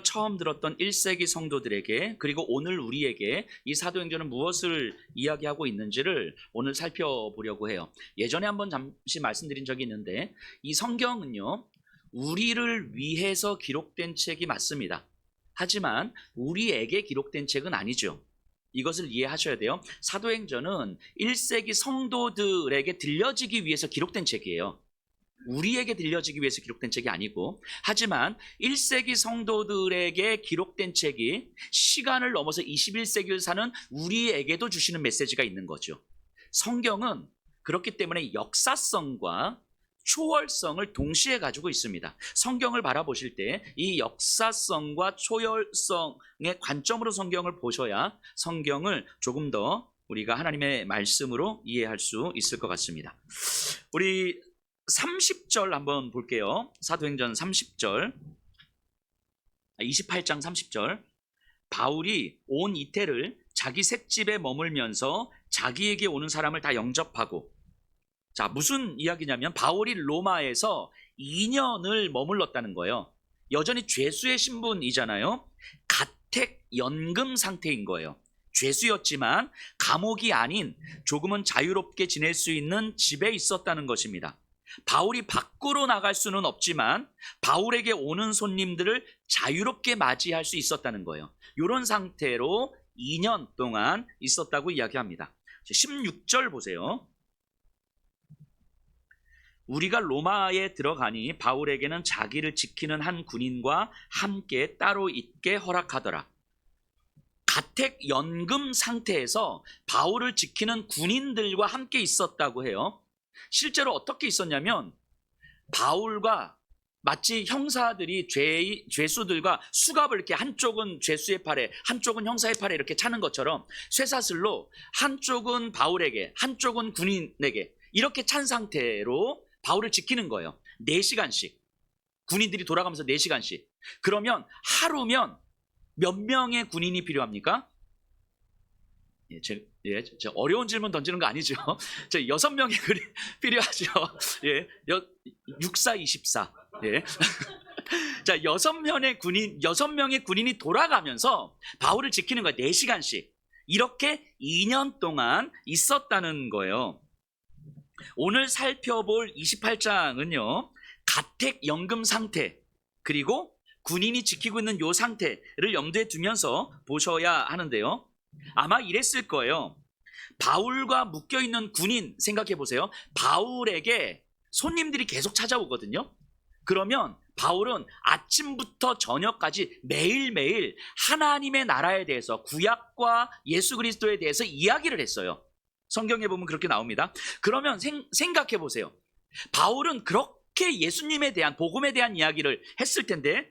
처음 들었던 1세기 성도들에게 그리고 오늘 우리에게 이 사도행전은 무엇을 이야기하고 있는지를 오늘 살펴보려고 해요. 예전에 한번 잠시 말씀드린 적이 있는데 이 성경은요, 우리를 위해서 기록된 책이 맞습니다. 하지만 우리에게 기록된 책은 아니죠. 이것을 이해하셔야 돼요. 사도행전은 1세기 성도들에게 들려지기 위해서 기록된 책이에요. 우리에게 들려지기 위해서 기록된 책이 아니고, 하지만 1세기 성도들에게 기록된 책이 시간을 넘어서 21세기를 사는 우리에게도 주시는 메시지가 있는 거죠. 성경은 그렇기 때문에 역사성과 초월성을 동시에 가지고 있습니다. 성경을 바라보실 때 이 역사성과 초월성의 관점으로 성경을 보셔야 성경을 조금 더 우리가 하나님의 말씀으로 이해할 수 있을 것 같습니다. 우리 30절 한번 볼게요. 사도행전 30절, 28장 30절. 바울이 온 이태를 자기 색집에 머물면서 자기에게 오는 사람을 다 영접하고, 자, 무슨 이야기냐면 바울이 로마에서 2년을 머물렀다는 거예요. 여전히 죄수의 신분이잖아요. 가택 연금 상태인 거예요. 죄수였지만 감옥이 아닌 조금은 자유롭게 지낼 수 있는 집에 있었다는 것입니다. 바울이 밖으로 나갈 수는 없지만 바울에게 오는 손님들을 자유롭게 맞이할 수 있었다는 거예요. 이런 상태로 2년 동안 있었다고 이야기합니다. 16절 보세요. 우리가 로마에 들어가니 바울에게는 자기를 지키는 한 군인과 함께 따로 있게 허락하더라. 가택 연금 상태에서 바울을 지키는 군인들과 함께 있었다고 해요. 실제로 어떻게 있었냐면 바울과 마치 형사들이 죄수들과 수갑을 이렇게 한쪽은 죄수의 팔에 한쪽은 형사의 팔에 이렇게 차는 것처럼 쇠사슬로 한쪽은 바울에게 한쪽은 군인에게 이렇게 찬 상태로 바울을 지키는 거예요. 4시간씩. 군인들이 돌아가면서 4시간씩. 그러면 하루면 몇 명의 군인이 필요합니까? 제 어려운 질문 던지는 거 아니죠? 6명의 군인 필요하죠. 64, 24. 자, 6명의 군인이 돌아가면서 바울을 지키는 거예요. 4시간씩. 이렇게 2년 동안 있었다는 거예요. 오늘 살펴볼 28장은요, 가택 연금 상태, 그리고 군인이 지키고 있는 이 상태를 염두에 두면서 보셔야 하는데요. 아마 이랬을 거예요. 바울과 묶여있는 군인 생각해 보세요. 바울에게 손님들이 계속 찾아오거든요. 그러면 바울은 아침부터 저녁까지 매일매일 하나님의 나라에 대해서, 구약과 예수 그리스도에 대해서 이야기를 했어요. 성경에 보면 그렇게 나옵니다. 그러면 생각해 보세요. 바울은 그렇게 예수님에 대한, 복음에 대한 이야기를 했을 텐데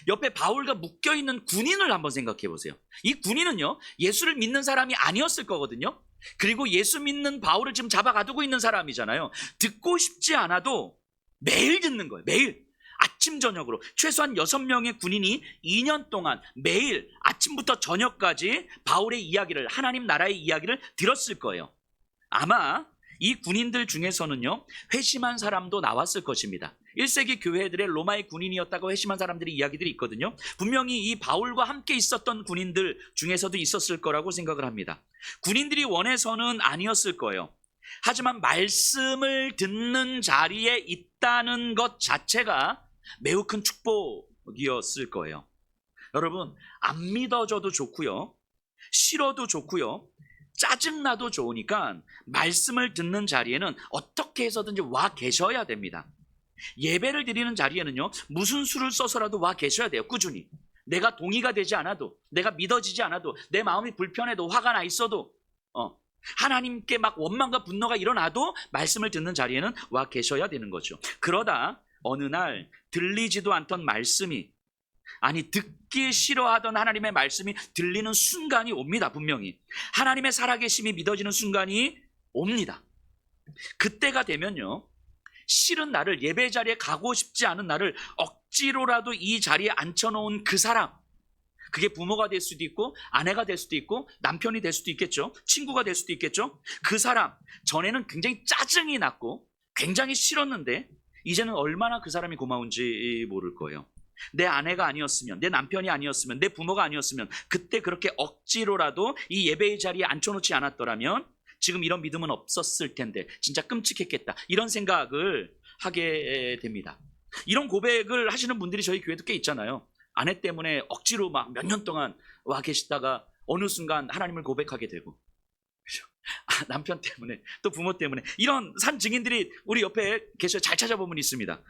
옆에 바울과 묶여있는 군인을 한번 생각해 보세요. 이 군인은요, 예수를 믿는 사람이 아니었을 거거든요. 그리고 예수 믿는 바울을 지금 잡아가두고 있는 사람이잖아요. 듣고 싶지 않아도 매일 듣는 거예요. 매일 아침 저녁으로 최소한 6명의 군인이 2년 동안 매일 아침부터 저녁까지 바울의 이야기를, 하나님 나라의 이야기를 들었을 거예요. 아마 이 군인들 중에서는요, 회심한 사람도 나왔을 것입니다. 1세기 교회들의 로마의 군인이었다고 회심한 사람들이 이야기들이 있거든요. 분명히 이 바울과 함께 있었던 군인들 중에서도 있었을 거라고 생각을 합니다. 군인들이 원해서는 아니었을 거예요. 하지만 말씀을 듣는 자리에 있다는 것 자체가 매우 큰 축복이었을 거예요. 여러분, 안 믿어져도 좋고요, 싫어도 좋고요, 짜증나도 좋으니까 말씀을 듣는 자리에는 어떻게 해서든지 와 계셔야 됩니다. 예배를 드리는 자리에는요, 무슨 수를 써서라도 와 계셔야 돼요. 꾸준히. 내가 동의가 되지 않아도, 내가 믿어지지 않아도, 내 마음이 불편해도, 화가 나 있어도, 하나님께 막 원망과 분노가 일어나도 말씀을 듣는 자리에는 와 계셔야 되는 거죠. 그러다 어느 날 들리지도 않던 말씀이, 아니 듣기 싫어하던 하나님의 말씀이 들리는 순간이 옵니다. 분명히 하나님의 살아계심이 믿어지는 순간이 옵니다. 그때가 되면요, 싫은 나를, 예배 자리에 가고 싶지 않은 나를 억지로라도 이 자리에 앉혀놓은 그 사람, 그게 부모가 될 수도 있고 아내가 될 수도 있고 남편이 될 수도 있겠죠. 친구가 될 수도 있겠죠. 그 사람, 전에는 굉장히 짜증이 났고 굉장히 싫었는데 이제는 얼마나 그 사람이 고마운지 모를 거예요. 내 아내가 아니었으면, 내 남편이 아니었으면, 내 부모가 아니었으면, 그때 그렇게 억지로라도 이 예배의 자리에 앉혀놓지 않았더라면 지금 이런 믿음은 없었을 텐데 진짜 끔찍했겠다, 이런 생각을 하게 됩니다. 이런 고백을 하시는 분들이 저희 교회도 꽤 있잖아요. 아내 때문에 억지로 막 몇 년 동안 와 계시다가 어느 순간 하나님을 고백하게 되고, 남편 때문에, 또 부모 때문에, 이런 산 증인들이 우리 옆에 계셔. 잘 찾아보면 있습니다.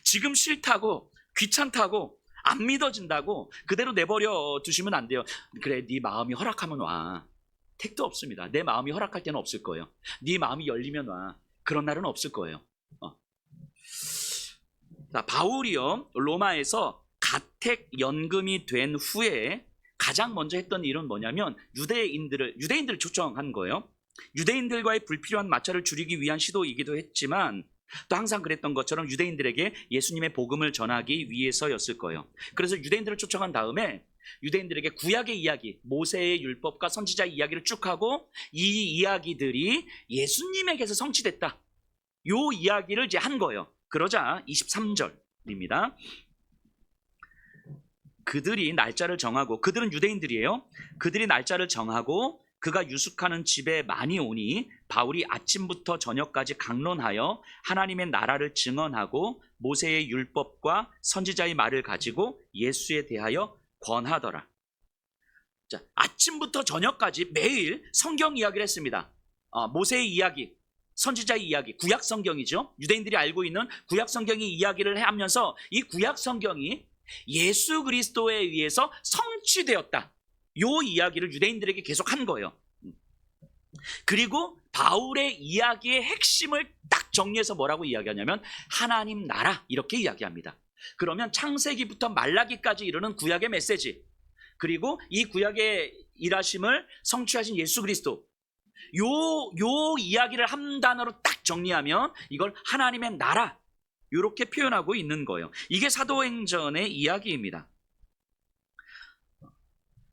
지금 싫다고, 귀찮다고, 안 믿어진다고 그대로 내버려 두시면 안 돼요. 그래, 네 마음이 허락하면 와. 택도 없습니다. 내 마음이 허락할 때는 없을 거예요. 네 마음이 열리면 와. 그런 날은 없을 거예요. 자, 바울이요, 로마에서 가택 연금이 된 후에 가장 먼저 했던 일은 뭐냐면 유대인들을 초청한 거예요. 유대인들과의 불필요한 마찰을 줄이기 위한 시도이기도 했지만 또 항상 그랬던 것처럼 유대인들에게 예수님의 복음을 전하기 위해서였을 거예요. 그래서 유대인들을 초청한 다음에 유대인들에게 구약의 이야기, 모세의 율법과 선지자 이야기를 쭉 하고, 이 이야기들이 예수님에게서 성취됐다, 요 이야기를 이제 한 거예요. 그러자 23절입니다. 그들이 날짜를 정하고, 그들은 유대인들이에요. 그들이 날짜를 정하고 그가 유숙하는 집에 많이 오니 바울이 아침부터 저녁까지 강론하여 하나님의 나라를 증언하고 모세의 율법과 선지자의 말을 가지고 예수에 대하여 권하더라. 자, 아침부터 저녁까지 매일 성경 이야기를 했습니다. 모세의 이야기, 선지자의 이야기, 구약 성경이죠. 유대인들이 알고 있는 구약 성경의 이야기를 하면서 이 구약 성경이 예수 그리스도에 의해서 성취되었다, 요 이야기를 유대인들에게 계속 한 거예요. 그리고 바울의 이야기의 핵심을 딱 정리해서 뭐라고 이야기하냐면 하나님 나라, 이렇게 이야기합니다. 그러면 창세기부터 말라기까지 이르는 구약의 메시지, 그리고 이 구약의 일하심을 성취하신 예수 그리스도, 요 이야기를 한 단어로 딱 정리하면 이걸 하나님의 나라, 이렇게 표현하고 있는 거예요. 이게 사도행전의 이야기입니다.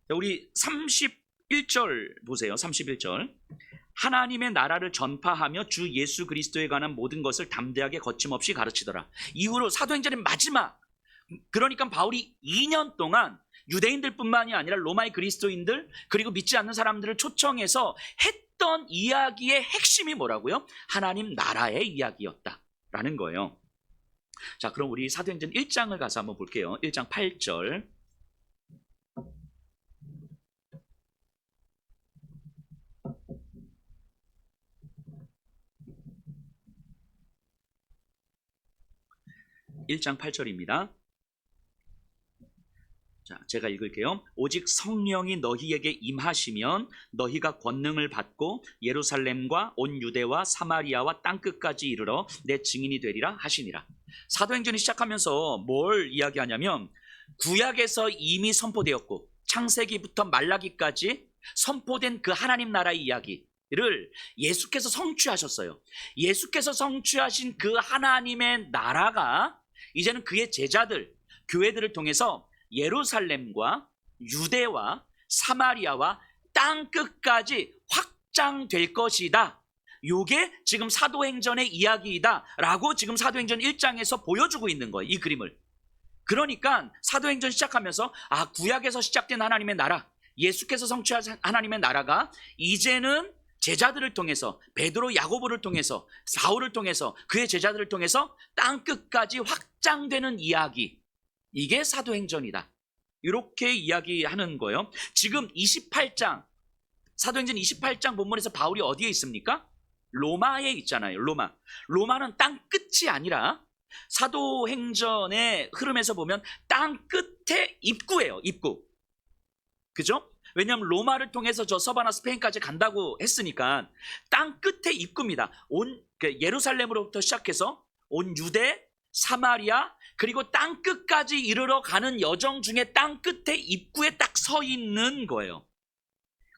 우리 31절 보세요. 31절. 하나님의 나라를 전파하며 주 예수 그리스도에 관한 모든 것을 담대하게 거침없이 가르치더라. 이후로 사도행전의 마지막, 그러니까 바울이 2년 동안 유대인들뿐만이 아니라 로마의 그리스도인들, 그리고 믿지 않는 사람들을 초청해서 했던 이야기의 핵심이 뭐라고요? 하나님 나라의 이야기였다라는 거예요. 자, 그럼 우리 사도행전 1장을 가서 한번 볼게요. 1장 8절. (1장 8절입니다) 자, 제가 읽을게요. 오직 성령이 너희에게 임하시면 너희가 권능을 받고 예루살렘과 온 유대와 사마리아와 땅끝까지 이르러 내 증인이 되리라 하시니라. 사도행전이 시작하면서 뭘 이야기하냐면 구약에서 이미 선포되었고 창세기부터 말라기까지 선포된 그 하나님 나라의 이야기를 예수께서 성취하셨어요. 예수께서 성취하신 그 하나님의 나라가 이제는 그의 제자들, 교회들을 통해서 예루살렘과 유대와 사마리아와 땅끝까지 확장될 것이다. 요게 지금 사도행전의 이야기이다 라고 지금 사도행전 1장에서 보여주고 있는 거예요, 이 그림을. 그러니까 사도행전 시작하면서 구약에서 시작된 하나님의 나라, 예수께서 성취하신 하나님의 나라가 이제는 제자들을 통해서, 베드로, 야고보를 통해서, 사울을 통해서, 그의 제자들을 통해서 땅끝까지 확장되는 이야기, 이게 사도행전이다, 이렇게 이야기하는 거예요. 지금 28장, 사도행전 28장 본문에서 바울이 어디에 있습니까? 로마에 있잖아요. 로마는 땅끝이 아니라 사도행전의 흐름에서 보면 땅끝의 입구예요. 입구. 그죠? 왜냐하면 로마를 통해서 저 서바나 스페인까지 간다고 했으니까 땅끝의 입구입니다. 예루살렘으로부터 시작해서 온 유대, 사마리아, 그리고 땅끝까지 이르러 가는 여정 중에 땅끝의 입구에 딱 서 있는 거예요.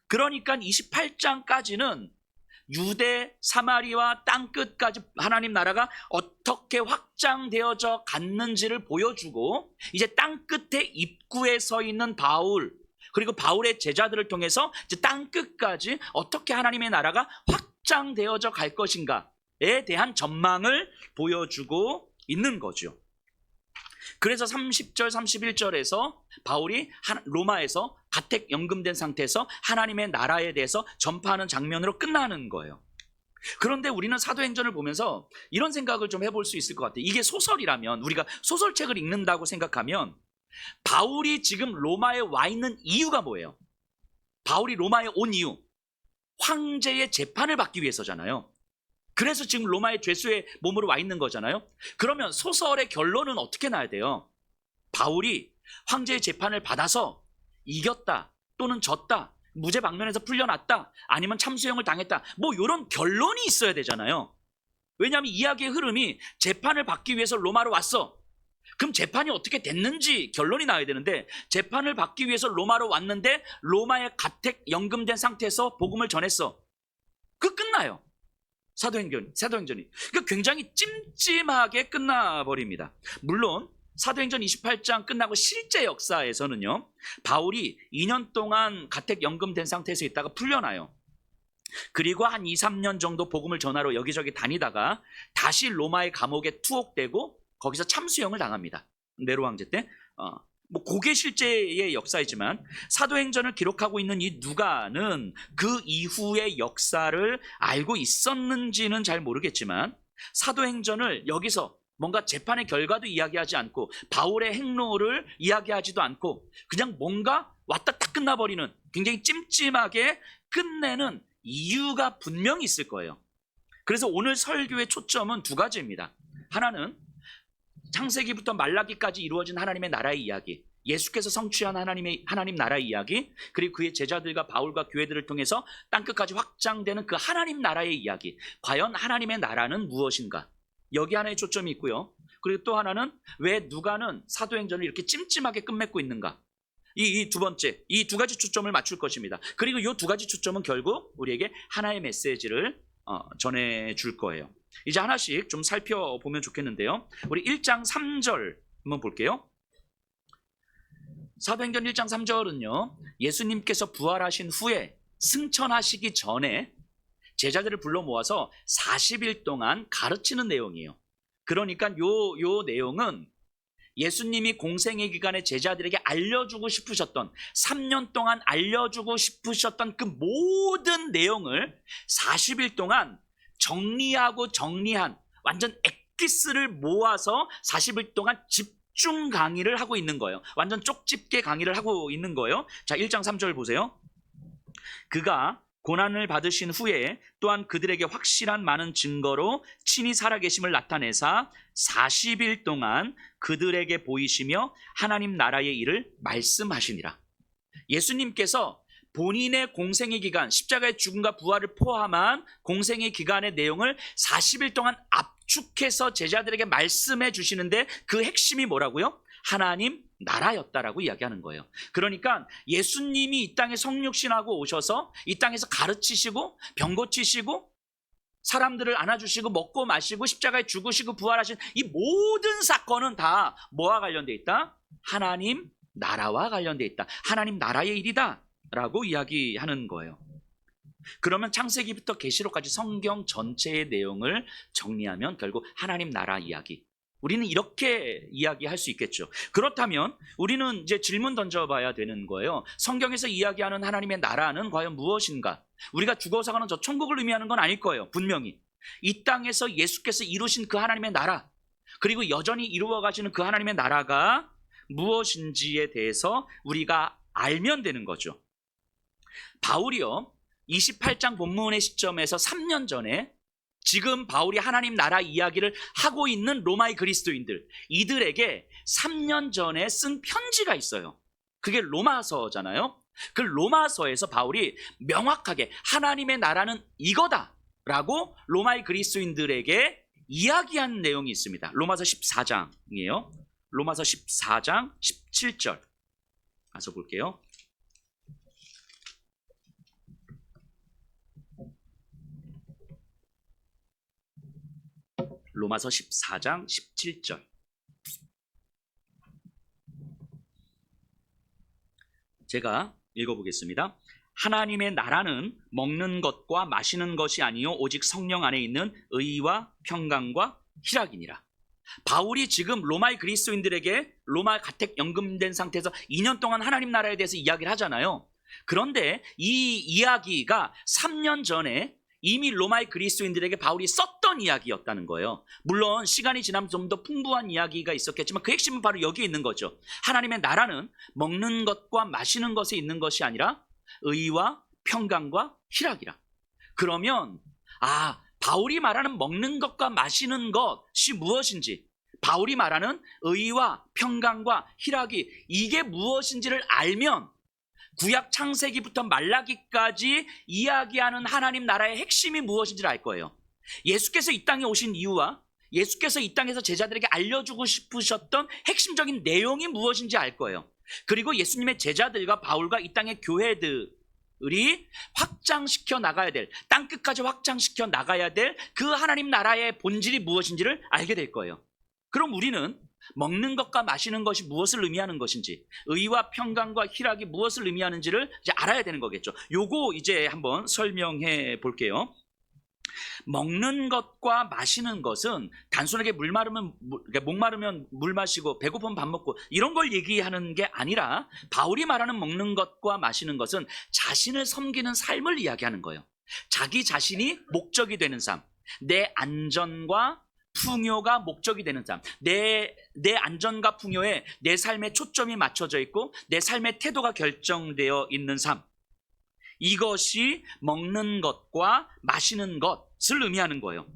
그러니까 28장까지는 유대, 사마리아, 땅끝까지 하나님 나라가 어떻게 확장되어져 갔는지를 보여주고, 이제 땅끝의 입구에 서 있는 바울, 그리고 바울의 제자들을 통해서 이제 땅끝까지 어떻게 하나님의 나라가 확장되어져 갈 것인가에 대한 전망을 보여주고 있는 거죠. 그래서 30절, 31절에서 바울이 로마에서 가택 연금된 상태에서 하나님의 나라에 대해서 전파하는 장면으로 끝나는 거예요. 그런데 우리는 사도행전을 보면서 이런 생각을 좀 해볼 수 있을 것 같아요. 이게 소설이라면, 우리가 소설책을 읽는다고 생각하면 바울이 지금 로마에 와 있는 이유가 뭐예요? 바울이 로마에 온 이유, 황제의 재판을 받기 위해서잖아요. 그래서 지금 로마의 죄수의 몸으로 와 있는 거잖아요. 그러면 소설의 결론은 어떻게 나야 돼요? 바울이 황제의 재판을 받아서 이겼다, 또는 졌다, 무죄 방면에서 풀려났다, 아니면 참수형을 당했다, 뭐 이런 결론이 있어야 되잖아요. 왜냐하면 이야기의 흐름이 재판을 받기 위해서 로마로 왔어. 그럼 재판이 어떻게 됐는지 결론이 나야 되는데, 재판을 받기 위해서 로마로 왔는데 로마에 가택 연금된 상태에서 복음을 전했어. 그 끝나요. 사도행전이. 그러니까 굉장히 찜찜하게 끝나버립니다. 물론 사도행전 28장 끝나고 실제 역사에서는요, 바울이 2년 동안 가택 연금된 상태에서 있다가 풀려나요. 그리고 한 2, 3년 정도 복음을 전하러 여기저기 다니다가 다시 로마의 감옥에 투옥되고 거기서 참수형을 당합니다. 네로 황제 때. 뭐 그게 실제의 역사이지만 사도행전을 기록하고 있는 이 누가는 그 이후의 역사를 알고 있었는지는 잘 모르겠지만, 사도행전을 여기서 뭔가 재판의 결과도 이야기하지 않고 바울의 행로를 이야기하지도 않고 그냥 뭔가 왔다 딱 끝나버리는, 굉장히 찜찜하게 끝내는 이유가 분명히 있을 거예요. 그래서 오늘 설교의 초점은 두 가지입니다. 하나는 창세기부터 말라기까지 이루어진 하나님의 나라의 이야기, 예수께서 성취한 하나님 나라의 이야기, 그리고 그의 제자들과 바울과 교회들을 통해서 땅끝까지 확장되는 그 하나님 나라의 이야기. 과연 하나님의 나라는 무엇인가? 여기 하나의 초점이 있고요. 그리고 또 하나는 왜 누가는 사도행전을 이렇게 찜찜하게 끝맺고 있는가? 이 두 번째, 이 두 가지 초점을 맞출 것입니다. 그리고 이 두 가지 초점은 결국 우리에게 하나의 메시지를 전해줄 거예요. 이제 하나씩 좀 살펴보면 좋겠는데요. 우리 1장 3절 한번 볼게요. 사도행전 1장 3절은요, 예수님께서 부활하신 후에 승천하시기 전에 제자들을 불러 모아서 40일 동안 가르치는 내용이에요. 그러니까 요 내용은 예수님이 공생의 기간에 제자들에게 알려주고 싶으셨던, 3년 동안 알려주고 싶으셨던 그 모든 내용을 40일 동안 정리하고 정리한 완전 엑기스를 모아서 40일 동안 집중 강의를 하고 있는 거예요. 완전 쪽집게 강의를 하고 있는 거예요. 자, 1장 3절 보세요. 그가 고난을 받으신 후에 또한 그들에게 확실한 많은 증거로 친히 살아계심을 나타내사 40일 동안 그들에게 보이시며 하나님 나라의 일을 말씀하시니라. 예수님께서 본인의 공생의 기간, 십자가의 죽음과 부활을 포함한 공생의 기간의 내용을 40일 동안 압축해서 제자들에게 말씀해 주시는데, 그 핵심이 뭐라고요? 하나님 나라였다라고 이야기하는 거예요. 그러니까 예수님이 이 땅에 성육신하고 오셔서 이 땅에서 가르치시고 병 고치시고 사람들을 안아주시고 먹고 마시고 십자가에 죽으시고 부활하신 이 모든 사건은 다 뭐와 관련돼 있다? 하나님 나라와 관련돼 있다. 하나님 나라의 일이다 라고 이야기하는 거예요. 그러면 창세기부터 계시록까지 성경 전체의 내용을 정리하면 결국 하나님 나라 이야기, 우리는 이렇게 이야기할 수 있겠죠. 그렇다면 우리는 이제 질문 던져봐야 되는 거예요. 성경에서 이야기하는 하나님의 나라는 과연 무엇인가? 우리가 죽어서 가는 저 천국을 의미하는 건 아닐 거예요. 분명히 이 땅에서 예수께서 이루신 그 하나님의 나라, 그리고 여전히 이루어 가시는 그 하나님의 나라가 무엇인지에 대해서 우리가 알면 되는 거죠. 바울이요, 28장 본문의 시점에서 3년 전에 지금 바울이 하나님 나라 이야기를 하고 있는 로마의 그리스도인들, 이들에게 3년 전에 쓴 편지가 있어요. 그게 로마서잖아요. 그 로마서에서 바울이 명확하게 하나님의 나라는 이거다라고 로마의 그리스도인들에게 이야기한 내용이 있습니다. 로마서 14장이에요. 로마서 14장 17절 가서 볼게요. 로마서 14장 17절. 제가 읽어보겠습니다. 하나님의 나라는 먹는 것과 마시는 것이 아니요 오직 성령 안에 있는 의와 평강과 희락이니라. 바울이 지금 로마의 그리스도인들에게 로마 가택 연금된 상태에서 2년 동안 하나님 나라에 대해서 이야기를 하잖아요. 그런데 이 이야기가 3년 전에 이미 로마의 그리스도인들에게 바울이 썼던 이야기였다는 거예요. 물론 시간이 지나면 좀 더 풍부한 이야기가 있었겠지만 그 핵심은 바로 여기에 있는 거죠. 하나님의 나라는 먹는 것과 마시는 것에 있는 것이 아니라 의와 평강과 희락이라. 그러면 바울이 말하는 먹는 것과 마시는 것이 무엇인지, 바울이 말하는 의와 평강과 희락이 이게 무엇인지를 알면 구약 창세기부터 말라기까지 이야기하는 하나님 나라의 핵심이 무엇인지를 알 거예요. 예수께서 이 땅에 오신 이유와 예수께서 이 땅에서 제자들에게 알려주고 싶으셨던 핵심적인 내용이 무엇인지 알 거예요. 그리고 예수님의 제자들과 바울과 이 땅의 교회들이 확장시켜 나가야 될, 땅끝까지 확장시켜 나가야 될 그 하나님 나라의 본질이 무엇인지를 알게 될 거예요. 그럼 우리는 먹는 것과 마시는 것이 무엇을 의미하는 것인지, 의와 평강과 희락이 무엇을 의미하는지를 이제 알아야 되는 거겠죠. 요거 이제 한번 설명해 볼게요. 먹는 것과 마시는 것은 단순하게 목마르면 물 마시고 배고프면 밥 먹고 이런 걸 얘기하는 게 아니라, 바울이 말하는 먹는 것과 마시는 것은 자신을 섬기는 삶을 이야기하는 거예요. 자기 자신이 목적이 되는 삶, 내 안전과 풍요가 목적이 되는 삶, 내 안전과 풍요에 내 삶의 초점이 맞춰져 있고 내 삶의 태도가 결정되어 있는 삶, 이것이 먹는 것과 마시는 것을 의미하는 거예요.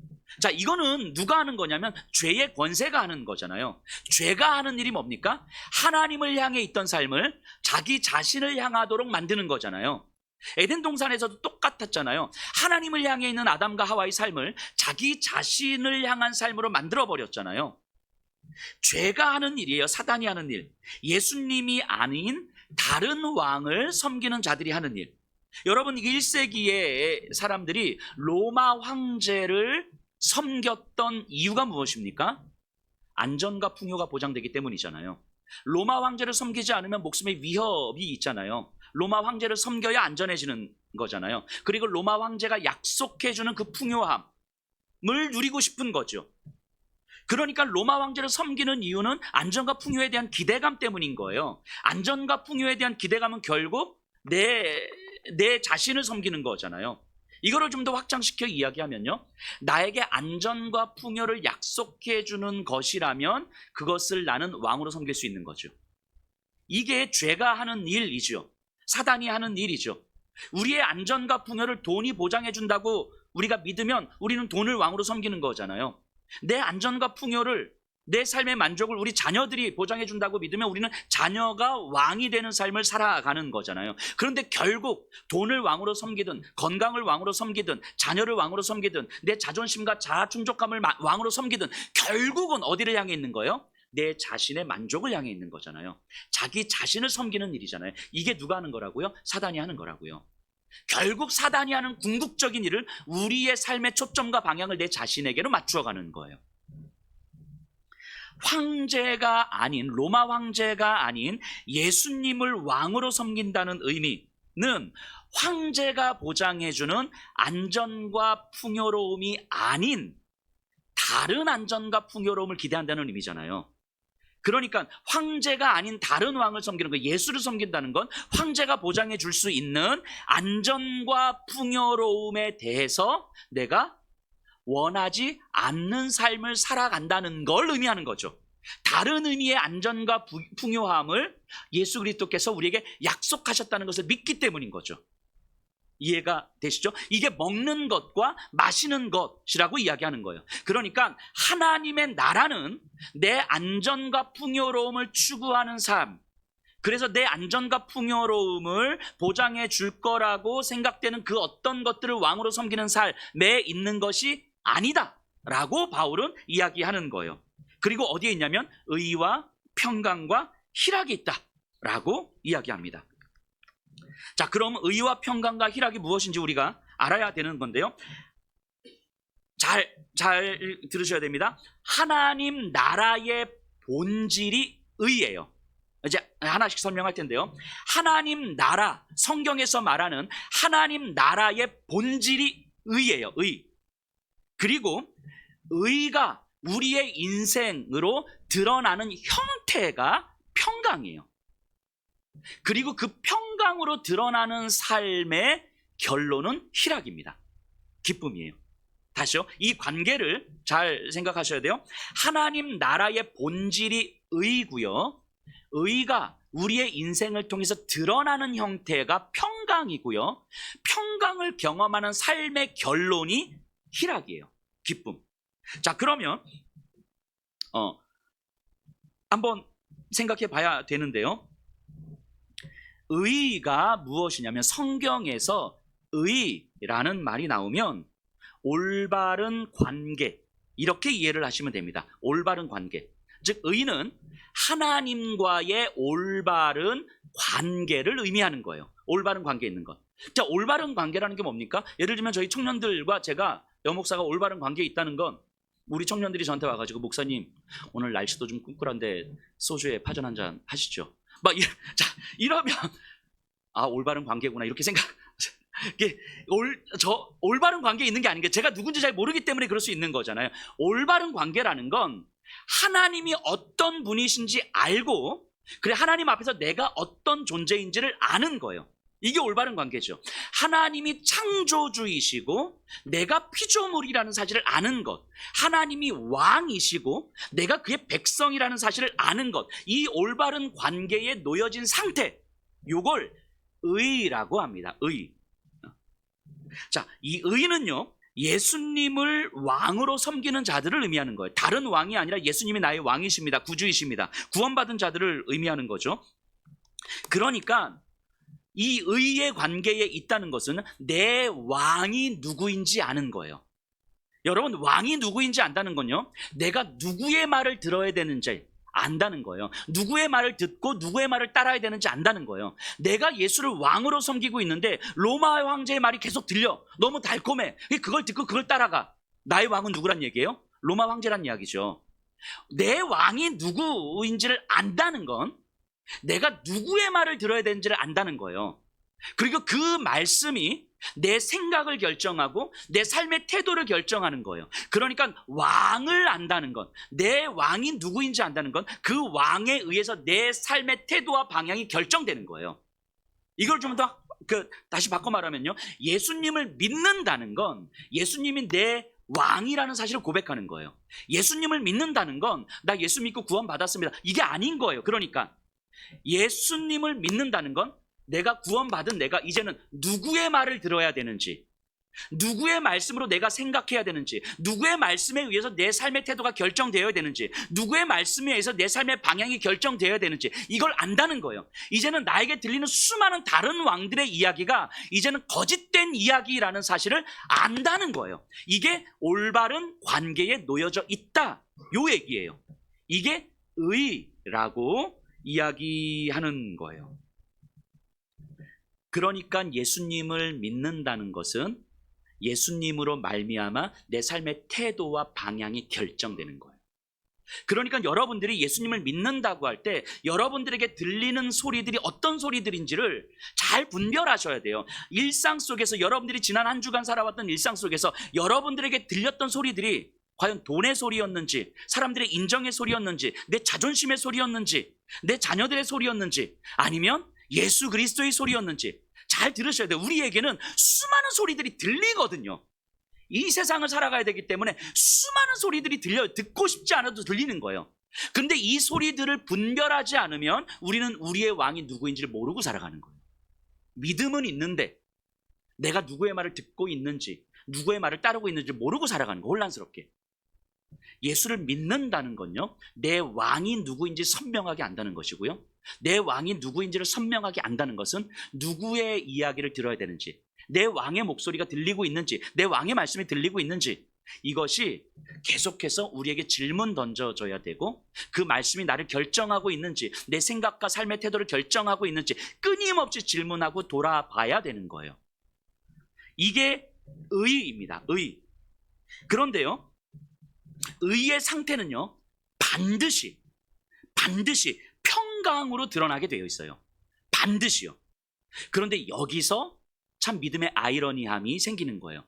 자, 이거는 누가 하는 거냐면 죄의 권세가 하는 거잖아요. 죄가 하는 일이 뭡니까? 하나님을 향해 있던 삶을 자기 자신을 향하도록 만드는 거잖아요. 에덴 동산에서도 똑같았잖아요. 하나님을 향해 있는 아담과 하와의 삶을 자기 자신을 향한 삶으로 만들어버렸잖아요. 죄가 하는 일이에요. 사단이 하는 일. 예수님이 아닌 다른 왕을 섬기는 자들이 하는 일. 여러분, 1세기의 사람들이 로마 황제를 섬겼던 이유가 무엇입니까? 안전과 풍요가 보장되기 때문이잖아요. 로마 황제를 섬기지 않으면 목숨의 위협이 있잖아요. 로마 황제를 섬겨야 안전해지는 거잖아요. 그리고 로마 황제가 약속해주는 그 풍요함을 누리고 싶은 거죠. 그러니까 로마 황제를 섬기는 이유는 안전과 풍요에 대한 기대감 때문인 거예요. 안전과 풍요에 대한 기대감은 결국 내 자신을 섬기는 거잖아요. 이거를 좀 더 확장시켜 이야기하면요, 나에게 안전과 풍요를 약속해주는 것이라면 그것을 나는 왕으로 섬길 수 있는 거죠. 이게 죄가 하는 일이죠. 사단이 하는 일이죠. 우리의 안전과 풍요를 돈이 보장해준다고 우리가 믿으면 우리는 돈을 왕으로 섬기는 거잖아요. 내 안전과 풍요를, 내 삶의 만족을 우리 자녀들이 보장해준다고 믿으면 우리는 자녀가 왕이 되는 삶을 살아가는 거잖아요. 그런데 결국 돈을 왕으로 섬기든 건강을 왕으로 섬기든 자녀를 왕으로 섬기든 내 자존심과 자아 충족감을 왕으로 섬기든 결국은 어디를 향해 있는 거예요? 내 자신의 만족을 향해 있는 거잖아요. 자기 자신을 섬기는 일이잖아요. 이게 누가 하는 거라고요? 사단이 하는 거라고요. 결국 사단이 하는 궁극적인 일을 우리의 삶의 초점과 방향을 내 자신에게로 맞추어가는 거예요. 황제가 아닌, 로마 황제가 아닌 예수님을 왕으로 섬긴다는 의미는 황제가 보장해주는 안전과 풍요로움이 아닌 다른 안전과 풍요로움을 기대한다는 의미잖아요. 그러니까 황제가 아닌 다른 왕을 섬기는 거, 예수를 섬긴다는 건 황제가 보장해 줄 수 있는 안전과 풍요로움에 대해서 내가 원하지 않는 삶을 살아간다는 걸 의미하는 거죠. 다른 의미의 안전과 풍요함을 예수 그리스도께서 우리에게 약속하셨다는 것을 믿기 때문인 거죠. 이해가 되시죠? 이게 먹는 것과 마시는 것이라고 이야기하는 거예요. 그러니까 하나님의 나라는 내 안전과 풍요로움을 추구하는 삶, 그래서 내 안전과 풍요로움을 보장해 줄 거라고 생각되는 그 어떤 것들을 왕으로 섬기는 삶에 있는 것이 아니다 라고 바울은 이야기하는 거예요. 그리고 어디에 있냐면 의와 평강과 희락이 있다 라고 이야기합니다. 자, 그럼 의와 평강과 희락이 무엇인지 우리가 알아야 되는 건데요, 잘 들으셔야 됩니다. 하나님 나라의 본질이 의예요. 이제 하나씩 설명할 텐데요, 하나님 나라, 성경에서 말하는 하나님 나라의 본질이 의예요. 의. 그리고 의가 우리의 인생으로 드러나는 형태가 평강이에요. 그리고 그 평강으로 드러나는 삶의 결론은 희락입니다. 기쁨이에요. 다시요. 이 관계를 잘 생각하셔야 돼요. 하나님 나라의 본질이 의고요. 의가 우리의 인생을 통해서 드러나는 형태가 평강이고요. 평강을 경험하는 삶의 결론이 희락이에요. 기쁨. 자, 그러면 한번 생각해 봐야 되는데요. 의가 무엇이냐면 성경에서 의라는 말이 나오면 올바른 관계, 이렇게 이해를 하시면 됩니다. 올바른 관계. 즉 의는 하나님과의 올바른 관계를 의미하는 거예요. 올바른 관계에 있는 것. 자, 올바른 관계라는 게 뭡니까? 예를 들면 저희 청년들과 제가 여목사가 올바른 관계에 있다는 건, 우리 청년들이 저한테 와가지고 목사님 오늘 날씨도 좀 꿀꿀한데 소주에 파전 한잔 하시죠. 자, 이러면 올바른 관계구나 이렇게 생각. 올바른 관계에 있는 게 아닌 게 제가 누군지 잘 모르기 때문에 그럴 수 있는 거잖아요. 올바른 관계라는 건 하나님이 어떤 분이신지 알고, 그래 하나님 앞에서 내가 어떤 존재인지를 아는 거예요. 이게 올바른 관계죠. 하나님이 창조주이시고 내가 피조물이라는 사실을 아는 것, 하나님이 왕이시고 내가 그의 백성이라는 사실을 아는 것, 이 올바른 관계에 놓여진 상태, 요걸 의라고 합니다. 의. 자, 이 의는요, 예수님을 왕으로 섬기는 자들을 의미하는 거예요. 다른 왕이 아니라 예수님이 나의 왕이십니다. 구주이십니다. 구원받은 자들을 의미하는 거죠. 그러니까 이 의의 관계에 있다는 것은 내 왕이 누구인지 아는 거예요. 여러분, 왕이 누구인지 안다는 건요, 내가 누구의 말을 들어야 되는지 안다는 거예요. 누구의 말을 듣고 누구의 말을 따라야 되는지 안다는 거예요. 내가 예수를 왕으로 섬기고 있는데 로마 황제의 말이 계속 들려. 너무 달콤해. 그걸 듣고 그걸 따라가. 나의 왕은 누구란 얘기예요? 로마 황제란 이야기죠. 내 왕이 누구인지를 안다는 건 내가 누구의 말을 들어야 되는지를 안다는 거예요. 그리고 그 말씀이 내 생각을 결정하고 내 삶의 태도를 결정하는 거예요. 그러니까 왕을 안다는 건, 내 왕이 누구인지 안다는 건 그 왕에 의해서 내 삶의 태도와 방향이 결정되는 거예요. 이걸 좀 더 다시 바꿔 말하면요, 예수님을 믿는다는 건 예수님이 내 왕이라는 사실을 고백하는 거예요. 예수님을 믿는다는 건 나 예수 믿고 구원받았습니다, 이게 아닌 거예요. 그러니까 예수님을 믿는다는 건 내가 구원받은 내가 이제는 누구의 말을 들어야 되는지, 누구의 말씀으로 내가 생각해야 되는지, 누구의 말씀에 의해서 내 삶의 태도가 결정되어야 되는지, 누구의 말씀에 의해서 내 삶의 방향이 결정되어야 되는지, 이걸 안다는 거예요. 이제는 나에게 들리는 수많은 다른 왕들의 이야기가 이제는 거짓된 이야기라는 사실을 안다는 거예요. 이게 올바른 관계에 놓여져 있다, 요 얘기예요. 이게 의라고 이야기하는 거예요. 그러니까 예수님을 믿는다는 것은 예수님으로 말미암아 내 삶의 태도와 방향이 결정되는 거예요. 그러니까 여러분들이 예수님을 믿는다고 할 때 여러분들에게 들리는 소리들이 어떤 소리들인지를 잘 분별하셔야 돼요. 일상 속에서, 여러분들이 지난 한 주간 살아왔던 일상 속에서 여러분들에게 들렸던 소리들이 과연 돈의 소리였는지, 사람들의 인정의 소리였는지, 내 자존심의 소리였는지, 내 자녀들의 소리였는지, 아니면 예수 그리스도의 소리였는지 잘 들으셔야 돼요. 우리에게는 수많은 소리들이 들리거든요. 이 세상을 살아가야 되기 때문에 수많은 소리들이 들려요. 듣고 싶지 않아도 들리는 거예요. 그런데 이 소리들을 분별하지 않으면 우리는 우리의 왕이 누구인지를 모르고 살아가는 거예요. 믿음은 있는데 내가 누구의 말을 듣고 있는지, 누구의 말을 따르고 있는지 모르고 살아가는 거, 혼란스럽게. 예수를 믿는다는 건요, 내 왕이 누구인지 선명하게 안다는 것이고요, 내 왕이 누구인지를 선명하게 안다는 것은 누구의 이야기를 들어야 되는지, 내 왕의 목소리가 들리고 있는지, 내 왕의 말씀이 들리고 있는지, 이것이 계속해서 우리에게 질문 던져줘야 되고, 그 말씀이 나를 결정하고 있는지, 내 생각과 삶의 태도를 결정하고 있는지 끊임없이 질문하고 돌아봐야 되는 거예요. 이게 의입니다. 의. 그런데요, 의의 상태는요, 반드시 평강으로 드러나게 되어 있어요. 반드시요. 그런데 여기서 참 믿음의 아이러니함이 생기는 거예요.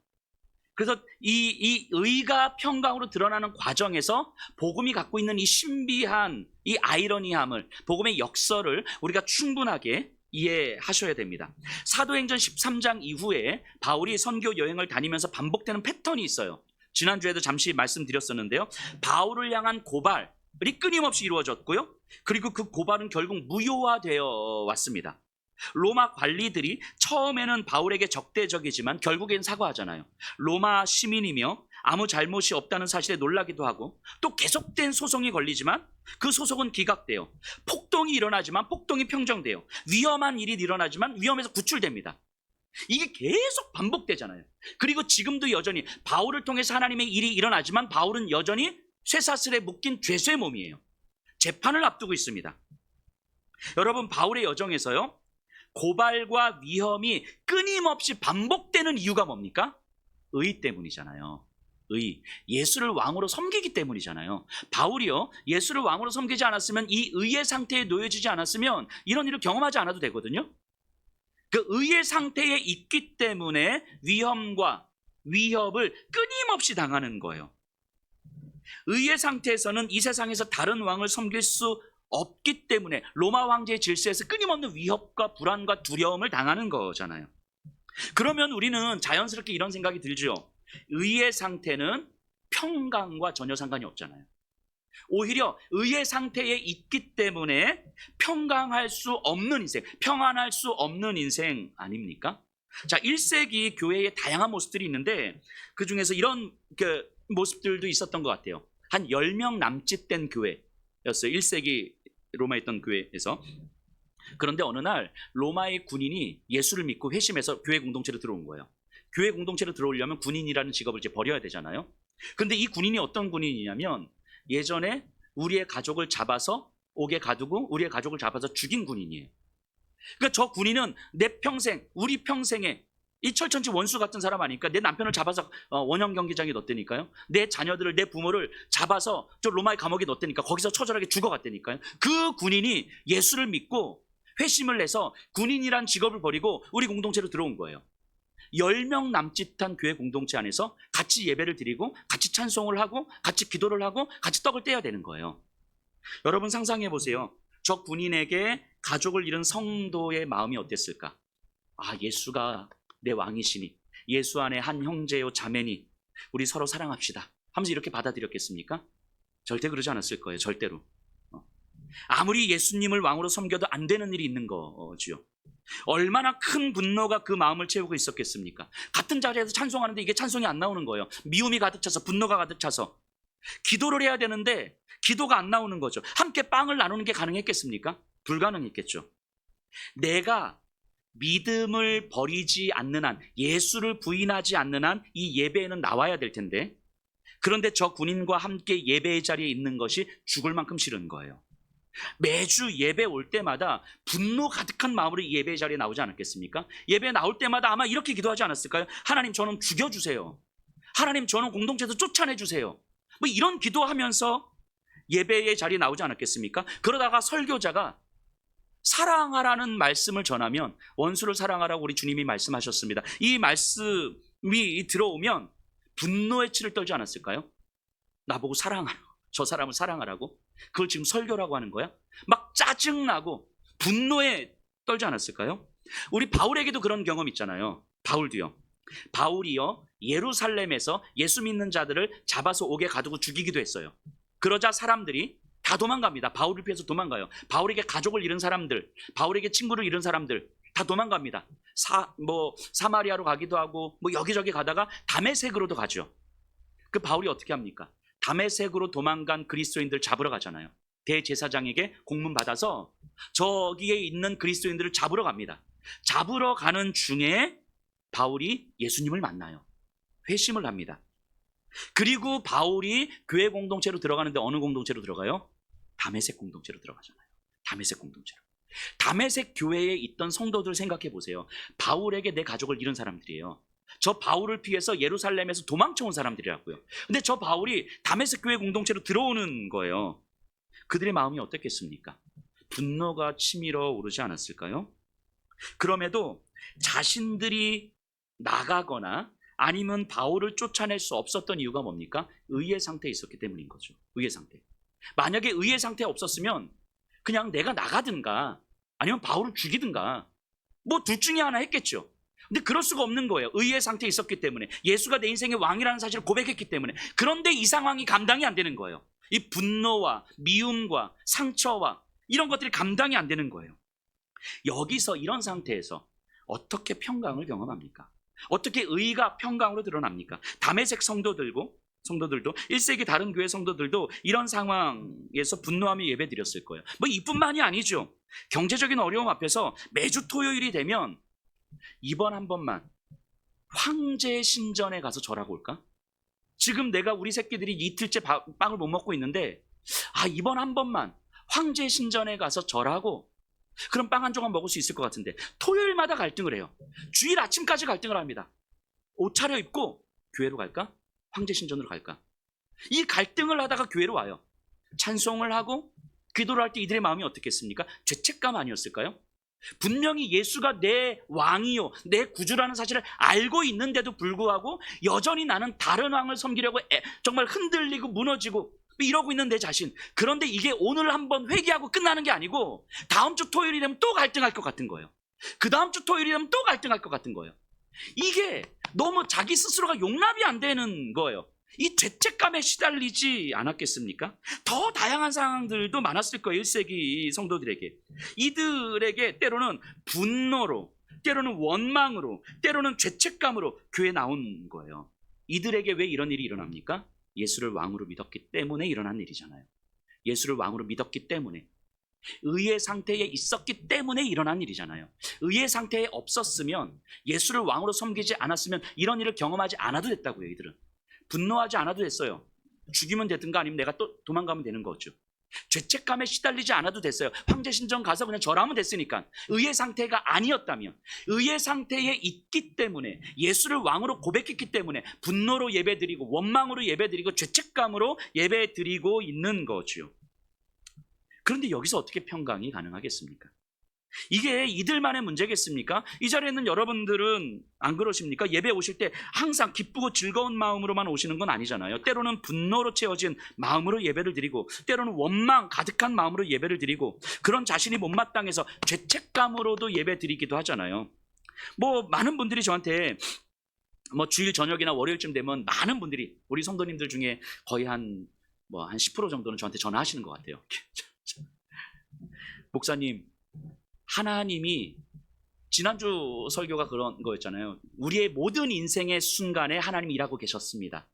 그래서 이 의가 평강으로 드러나는 과정에서 복음이 갖고 있는 이 신비한 이 아이러니함을, 복음의 역설을 우리가 충분하게 이해하셔야 됩니다. 사도행전 13장 이후에 바울이 선교 여행을 다니면서 반복되는 패턴이 있어요. 지난주에도 잠시 말씀드렸었는데요. 바울을 향한 고발이 끊임없이 이루어졌고요. 그리고 그 고발은 결국 무효화되어 왔습니다. 로마 관리들이 처음에는 바울에게 적대적이지만 결국엔 사과하잖아요. 로마 시민이며 아무 잘못이 없다는 사실에 놀라기도 하고, 또 계속된 소송이 걸리지만 그 소송은 기각돼요. 폭동이 일어나지만 폭동이 평정돼요. 위험한 일이 일어나지만 위험에서 구출됩니다. 이게 계속 반복되잖아요. 그리고 지금도 여전히 바울을 통해서 하나님의 일이 일어나지만 바울은 여전히 쇠사슬에 묶인 죄수의 몸이에요. 재판을 앞두고 있습니다. 여러분, 바울의 여정에서요, 고발과 위험이 끊임없이 반복되는 이유가 뭡니까? 의 때문이잖아요. 의. 예수를 왕으로 섬기기 때문이잖아요. 바울이요, 예수를 왕으로 섬기지 않았으면, 이 의의 상태에 놓여지지 않았으면 이런 일을 경험하지 않아도 되거든요. 그 의의 상태에 있기 때문에 위험과 위협을 끊임없이 당하는 거예요. 의의 상태에서는 이 세상에서 다른 왕을 섬길 수 없기 때문에 로마 황제의 질서에서 끊임없는 위협과 불안과 두려움을 당하는 거잖아요. 그러면 우리는 자연스럽게 이런 생각이 들죠. 의의 상태는 평강과 전혀 상관이 없잖아요. 오히려 의의 상태에 있기 때문에 평강할 수 없는 인생, 평안할 수 없는 인생 아닙니까? 자, 1세기 교회의 다양한 모습들이 있는데 그 중에서 이런 모습들도 있었던 것 같아요. 한 10명 남짓 된 교회였어요. 1세기 로마에 있던 교회에서. 그런데 어느 날 로마의 군인이 예수를 믿고 회심해서 교회 공동체로 들어온 거예요. 교회 공동체로 들어오려면 군인이라는 직업을 이제 버려야 되잖아요. 근데 이 군인이 어떤 군인이냐면 예전에 우리의 가족을 잡아서 옥에 가두고 우리의 가족을 잡아서 죽인 군인이에요. 그러니까 저 군인은 내 평생, 우리 평생에 이 철천지 원수 같은 사람 아니까 내 남편을 잡아서 원형 경기장에 넣었다니까요. 내 자녀들을, 내 부모를 잡아서 저 로마의 감옥에 넣었다니까. 거기서 처절하게 죽어갔다니까요. 그 군인이 예수를 믿고 회심을 해서 군인이란 직업을 버리고 우리 공동체로 들어온 거예요. 10명 남짓한 교회 공동체 안에서 같이 예배를 드리고 같이 찬송을 하고 같이 기도를 하고 같이 떡을 떼야 되는 거예요. 여러분 상상해 보세요. 저 군인에게 가족을 잃은 성도의 마음이 어땠을까? 아, 예수가 내 왕이시니, 예수 안에 한 형제요 자매니 우리 서로 사랑합시다 하면서 이렇게 받아들였겠습니까? 절대 그러지 않았을 거예요. 절대로. 아무리 예수님을 왕으로 섬겨도 안 되는 일이 있는 거지요. 얼마나 큰 분노가 그 마음을 채우고 있었겠습니까? 같은 자리에서 찬송하는데 이게 찬송이 안 나오는 거예요. 미움이 가득 차서, 분노가 가득 차서 기도를 해야 되는데 기도가 안 나오는 거죠. 함께 빵을 나누는 게 가능했겠습니까? 불가능했겠죠. 내가 믿음을 버리지 않는 한, 예수를 부인하지 않는 한 이 예배에는 나와야 될 텐데, 그런데 저 군인과 함께 예배의 자리에 있는 것이 죽을 만큼 싫은 거예요. 매주 예배 올 때마다 분노 가득한 마음으로 예배 자리에 나오지 않았겠습니까? 예배 나올 때마다 아마 이렇게 기도하지 않았을까요? 하나님, 저는 죽여주세요. 하나님, 저는 공동체에서 쫓아내주세요. 뭐 이런 기도하면서 예배의 자리에 나오지 않았겠습니까? 그러다가 설교자가 사랑하라는 말씀을 전하면, 원수를 사랑하라고 우리 주님이 말씀하셨습니다. 이 말씀이 들어오면 분노의 치를 떨지 않았을까요? 나보고 사랑하라고, 저 사람을 사랑하라고? 그걸 지금 설교라고 하는 거야? 막 짜증나고 분노에 떨지 않았을까요? 우리 바울에게도 그런 경험 있잖아요. 바울이요 예루살렘에서 예수 믿는 자들을 잡아서 옥에 가두고 죽이기도 했어요. 그러자 사람들이 다 도망갑니다. 바울을 피해서 도망가요. 바울에게 가족을 잃은 사람들, 바울에게 친구를 잃은 사람들 다 도망갑니다. 사마리아로 가기도 하고 여기저기 가다가 다메섹으로도 가죠. 그 바울이 어떻게 합니까? 다메섹으로 도망간 그리스도인들 잡으러 가잖아요. 대제사장에게 공문 받아서 저기에 있는 그리스도인들을 잡으러 갑니다. 잡으러 가는 중에 바울이 예수님을 만나요. 회심을 합니다. 그리고 바울이 교회 공동체로 들어가는데 어느 공동체로 들어가요? 다메섹 공동체로 들어가잖아요. 다메섹 공동체로. 다메섹 교회에 있던 성도들 생각해 보세요. 바울에게 내 가족을 잃은 사람들이에요. 저 바울을 피해서 예루살렘에서 도망쳐온 사람들이라고요. 근데 저 바울이 다메섹 교회 공동체로 들어오는 거예요. 그들의 마음이 어떻겠습니까? 분노가 치밀어 오르지 않았을까요? 그럼에도 자신들이 나가거나 아니면 바울을 쫓아낼 수 없었던 이유가 뭡니까? 의의 상태에 있었기 때문인 거죠. 의의 상태. 만약에 의의 상태에 없었으면 그냥 내가 나가든가 아니면 바울을 죽이든가 뭐 둘 중에 하나 했겠죠. 근데 그럴 수가 없는 거예요. 의의 상태에 있었기 때문에. 예수가 내 인생의 왕이라는 사실을 고백했기 때문에. 그런데 이 상황이 감당이 안 되는 거예요. 이 분노와 미움과 상처와 이런 것들이 감당이 안 되는 거예요. 여기서 이런 상태에서 어떻게 평강을 경험합니까? 어떻게 의가 평강으로 드러납니까? 다메섹 성도들도 1세기 다른 교회 성도들도 이런 상황에서 분노하며 예배드렸을 거예요. 뭐 이뿐만이 아니죠. 경제적인 어려움 앞에서 매주 토요일이 되면 이번 한 번만 황제 신전에 가서 절하고 올까? 지금 내가 우리 새끼들이 이틀째 빵을 못 먹고 있는데 이번 한 번만 황제 신전에 가서 절하고 그럼 빵 한 조각 먹을 수 있을 것 같은데 토요일마다 갈등을 해요. 주일 아침까지 갈등을 합니다. 옷 차려입고 교회로 갈까? 황제 신전으로 갈까? 이 갈등을 하다가 교회로 와요. 찬송을 하고 기도를 할 때 이들의 마음이 어떻겠습니까? 죄책감 아니었을까요? 분명히 예수가 내 왕이요 내 구주라는 사실을 알고 있는데도 불구하고 여전히 나는 다른 왕을 섬기려고 정말 흔들리고 무너지고 이러고 있는 내 자신. 그런데 이게 오늘 한번 회개하고 끝나는 게 아니고 다음 주 토요일이 되면 또 갈등할 것 같은 거예요. 그 다음 주 토요일이 되면 또 갈등할 것 같은 거예요. 이게 너무 자기 스스로가 용납이 안 되는 거예요. 이 죄책감에 시달리지 않았겠습니까? 더 다양한 상황들도 많았을 거예요. 1세기 성도들에게. 이들에게 때로는 분노로, 때로는 원망으로, 때로는 죄책감으로 교회에 나온 거예요. 이들에게 왜 이런 일이 일어납니까? 예수를 왕으로 믿었기 때문에 일어난 일이잖아요. 예수를 왕으로 믿었기 때문에, 의의 상태에 있었기 때문에 일어난 일이잖아요. 의의 상태에 없었으면, 예수를 왕으로 섬기지 않았으면 이런 일을 경험하지 않아도 됐다고요. 이들은 분노하지 않아도 됐어요. 죽이면 되든가 아니면 내가 또 도망가면 되는 거죠. 죄책감에 시달리지 않아도 됐어요. 황제 신전 가서 그냥 절하면 됐으니까. 의의 상태가 아니었다면, 의의 상태에 있기 때문에, 예수를 왕으로 고백했기 때문에 분노로 예배드리고 원망으로 예배드리고 죄책감으로 예배드리고 있는 거죠. 그런데 여기서 어떻게 평강이 가능하겠습니까? 이게 이들만의 문제겠습니까? 이 자리에 있는 여러분들은 안 그러십니까? 예배 오실 때 항상 기쁘고 즐거운 마음으로만 오시는 건 아니잖아요. 때로는 분노로 채워진 마음으로 예배를 드리고, 때로는 원망 가득한 마음으로 예배를 드리고, 그런 자신이 못마땅해서 죄책감으로도 예배 드리기도 하잖아요. 뭐 많은 분들이 저한테 뭐 주일 저녁이나 월요일쯤 되면 많은 분들이, 우리 성도님들 중에 거의 한 10% 정도는 저한테 전화하시는 것 같아요. 목사님, 하나님이, 지난주 설교가 그런 거였잖아요. 우리의 모든 인생의 순간에 하나님이 일하고 계셨습니다.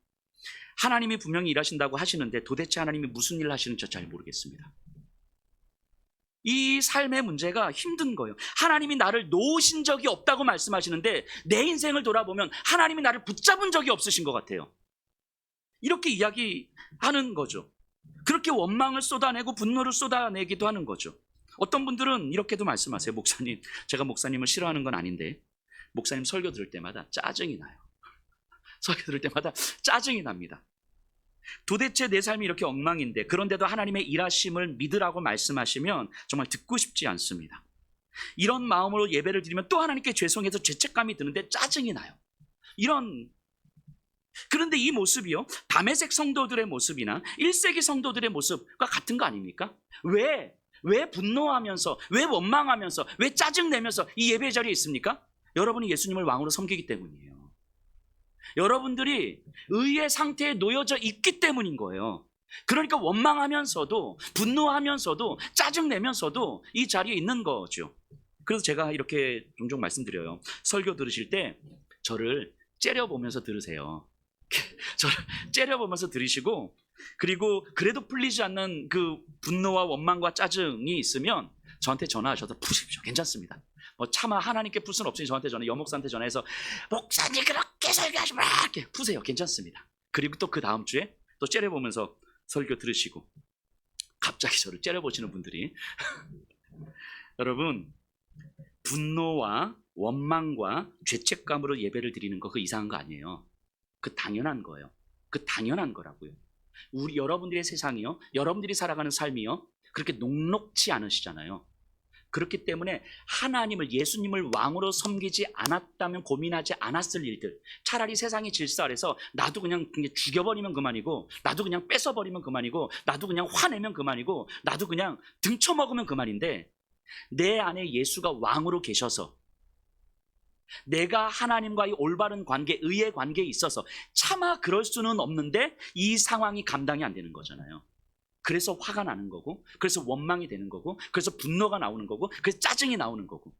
하나님이 분명히 일하신다고 하시는데 도대체 하나님이 무슨 일을 하시는지 잘 모르겠습니다. 이 삶의 문제가 힘든 거예요. 하나님이 나를 놓으신 적이 없다고 말씀하시는데 내 인생을 돌아보면 하나님이 나를 붙잡은 적이 없으신 것 같아요. 이렇게 이야기하는 거죠. 그렇게 원망을 쏟아내고 분노를 쏟아내기도 하는 거죠. 어떤 분들은 이렇게도 말씀하세요. 목사님, 제가 목사님을 싫어하는 건 아닌데 목사님 설교 들을 때마다 짜증이 나요. 설교 들을 때마다 짜증이 납니다. 도대체 내 삶이 이렇게 엉망인데 그런데도 하나님의 일하심을 믿으라고 말씀하시면 정말 듣고 싶지 않습니다. 이런 마음으로 예배를 드리면 또 하나님께 죄송해서 죄책감이 드는데 짜증이 나요. 그런데 이 모습이요, 다메섹 성도들의 모습이나 1세기 성도들의 모습과 같은 거 아닙니까? 왜 분노하면서, 왜 원망하면서, 왜 짜증내면서 이 예배 자리에 있습니까? 여러분이 예수님을 왕으로 섬기기 때문이에요. 여러분들이 의의 상태에 놓여져 있기 때문인 거예요. 그러니까 원망하면서도, 분노하면서도, 짜증내면서도 이 자리에 있는 거죠. 그래서 제가 이렇게 종종 말씀드려요. 설교 들으실 때 저를 째려보면서 들으세요. 저를 째려보면서 들으시고, 그리고 그래도 풀리지 않는 그 분노와 원망과 짜증이 있으면 저한테 전화하셔서 푸십시오. 괜찮습니다. 차마 하나님께 풀 수는 없으니 저한테 여목사한테 전화해서 목사님 그렇게 설교하지 마! 이렇게 푸세요. 괜찮습니다. 그리고 또 그 다음 주에 또 째려보면서 설교 들으시고, 갑자기 저를 째려보시는 분들이 여러분, 분노와 원망과 죄책감으로 예배를 드리는 거, 그 이상한 거 아니에요. 그 당연한 거예요. 그 당연한 거라고요. 여러분들의 세상이요, 여러분들이 살아가는 삶이요, 그렇게 녹록지 않으시잖아요. 그렇기 때문에 하나님을, 예수님을 왕으로 섬기지 않았다면 고민하지 않았을 일들, 차라리 세상의 질서 아래서 나도 그냥 죽여버리면 그만이고, 나도 그냥 뺏어버리면 그만이고, 나도 그냥 화내면 그만이고, 나도 그냥 등쳐먹으면 그만인데, 내 안에 예수가 왕으로 계셔서 내가 하나님과의 올바른 관계, 의의 관계에 있어서 차마 그럴 수는 없는데 이 상황이 감당이 안 되는 거잖아요. 그래서 화가 나는 거고, 그래서 원망이 되는 거고, 그래서 분노가 나오는 거고, 그래서 짜증이 나오는 거고,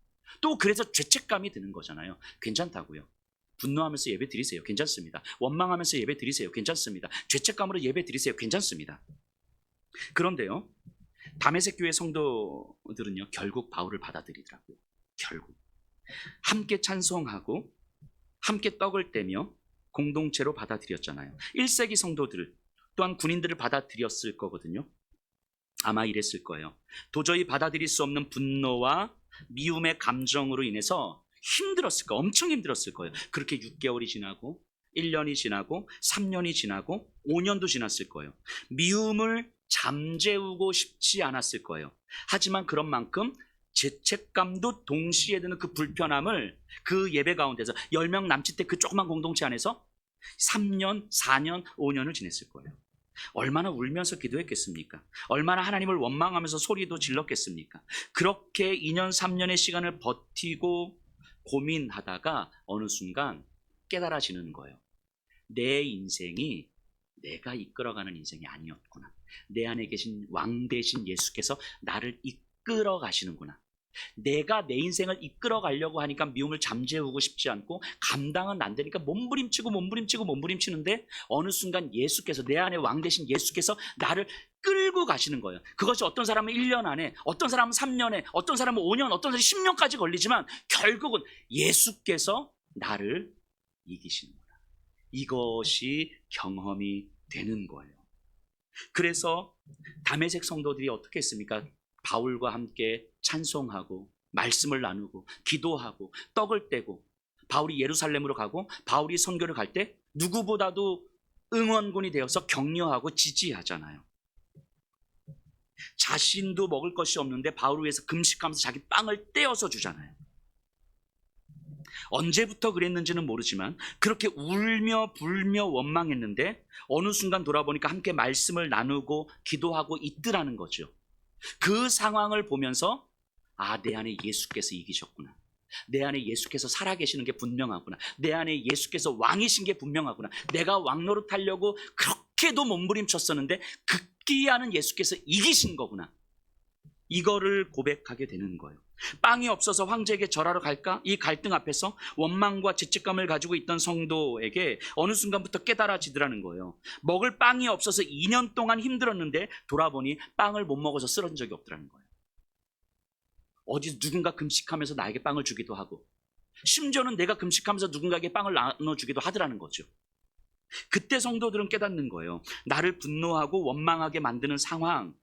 또 그래서 죄책감이 드는 거잖아요. 괜찮다고요. 분노하면서 예배 드리세요. 괜찮습니다. 원망하면서 예배 드리세요. 괜찮습니다. 죄책감으로 예배 드리세요. 괜찮습니다. 그런데요, 다메섹 교회 성도들은요, 결국 바울을 받아들이더라고요. 결국 함께 찬송하고 함께 떡을 떼며 공동체로 받아들였잖아요. 1세기 성도들 또한 군인들을 받아들였을 거거든요. 아마 이랬을 거예요. 도저히 받아들일 수 없는 분노와 미움의 감정으로 인해서 힘들었을 거예요. 엄청 힘들었을 거예요. 그렇게 6개월이 지나고 1년이 지나고 3년이 지나고 5년도 지났을 거예요. 미움을 잠재우고 싶지 않았을 거예요. 하지만 그런 만큼 죄책감도 동시에 드는 그 불편함을 그 예배 가운데서 10명 남짓대 그 조그만 공동체 안에서 3년, 4년, 5년을 지냈을 거예요. 얼마나 울면서 기도했겠습니까? 얼마나 하나님을 원망하면서 소리도 질렀겠습니까? 그렇게 2년, 3년의 시간을 버티고 고민하다가 어느 순간 깨달아지는 거예요. 내 인생이 내가 이끌어가는 인생이 아니었구나. 내 안에 계신 왕 되신 예수께서 나를 이끌어 가시는구나. 내가 내 인생을 이끌어 가려고 하니까 미움을 잠재우고 싶지 않고 감당은 안 되니까 몸부림치는데 어느 순간 예수께서, 내 안에 왕 되신 예수께서 나를 끌고 가시는 거예요. 그것이 어떤 사람은 1년 안에, 어떤 사람은 3년에, 어떤 사람은 5년, 어떤 사람은 10년까지 걸리지만 결국은 예수께서 나를 이기시는구나. 이것이 경험이 되는 거예요. 그래서 다메섹 성도들이 어떻게 했습니까? 바울과 함께 찬송하고 말씀을 나누고 기도하고 떡을 떼고, 바울이 예루살렘으로 가고 바울이 선교를 갈 때 누구보다도 응원군이 되어서 격려하고 지지하잖아요. 자신도 먹을 것이 없는데 바울을 위해서 금식하면서 자기 빵을 떼어서 주잖아요. 언제부터 그랬는지는 모르지만 그렇게 울며 불며 원망했는데 어느 순간 돌아보니까 함께 말씀을 나누고 기도하고 있더라는 거죠. 그 상황을 보면서 내 안에 예수께서 이기셨구나. 내 안에 예수께서 살아계시는 게 분명하구나. 내 안에 예수께서 왕이신 게 분명하구나. 내가 왕 노릇하려고 그렇게도 몸부림쳤었는데 극기하는 예수께서 이기신 거구나. 이거를 고백하게 되는 거예요. 빵이 없어서 황제에게 절하러 갈까? 이 갈등 앞에서 원망과 죄책감을 가지고 있던 성도에게 어느 순간부터 깨달아지더라는 거예요. 먹을 빵이 없어서 2년 동안 힘들었는데 돌아보니 빵을 못 먹어서 쓰러진 적이 없더라는 거예요. 어디서 누군가 금식하면서 나에게 빵을 주기도 하고, 심지어는 내가 금식하면서 누군가에게 빵을 나눠주기도 하더라는 거죠. 그때 성도들은 깨닫는 거예요. 나를 분노하고 원망하게 만드는 상황,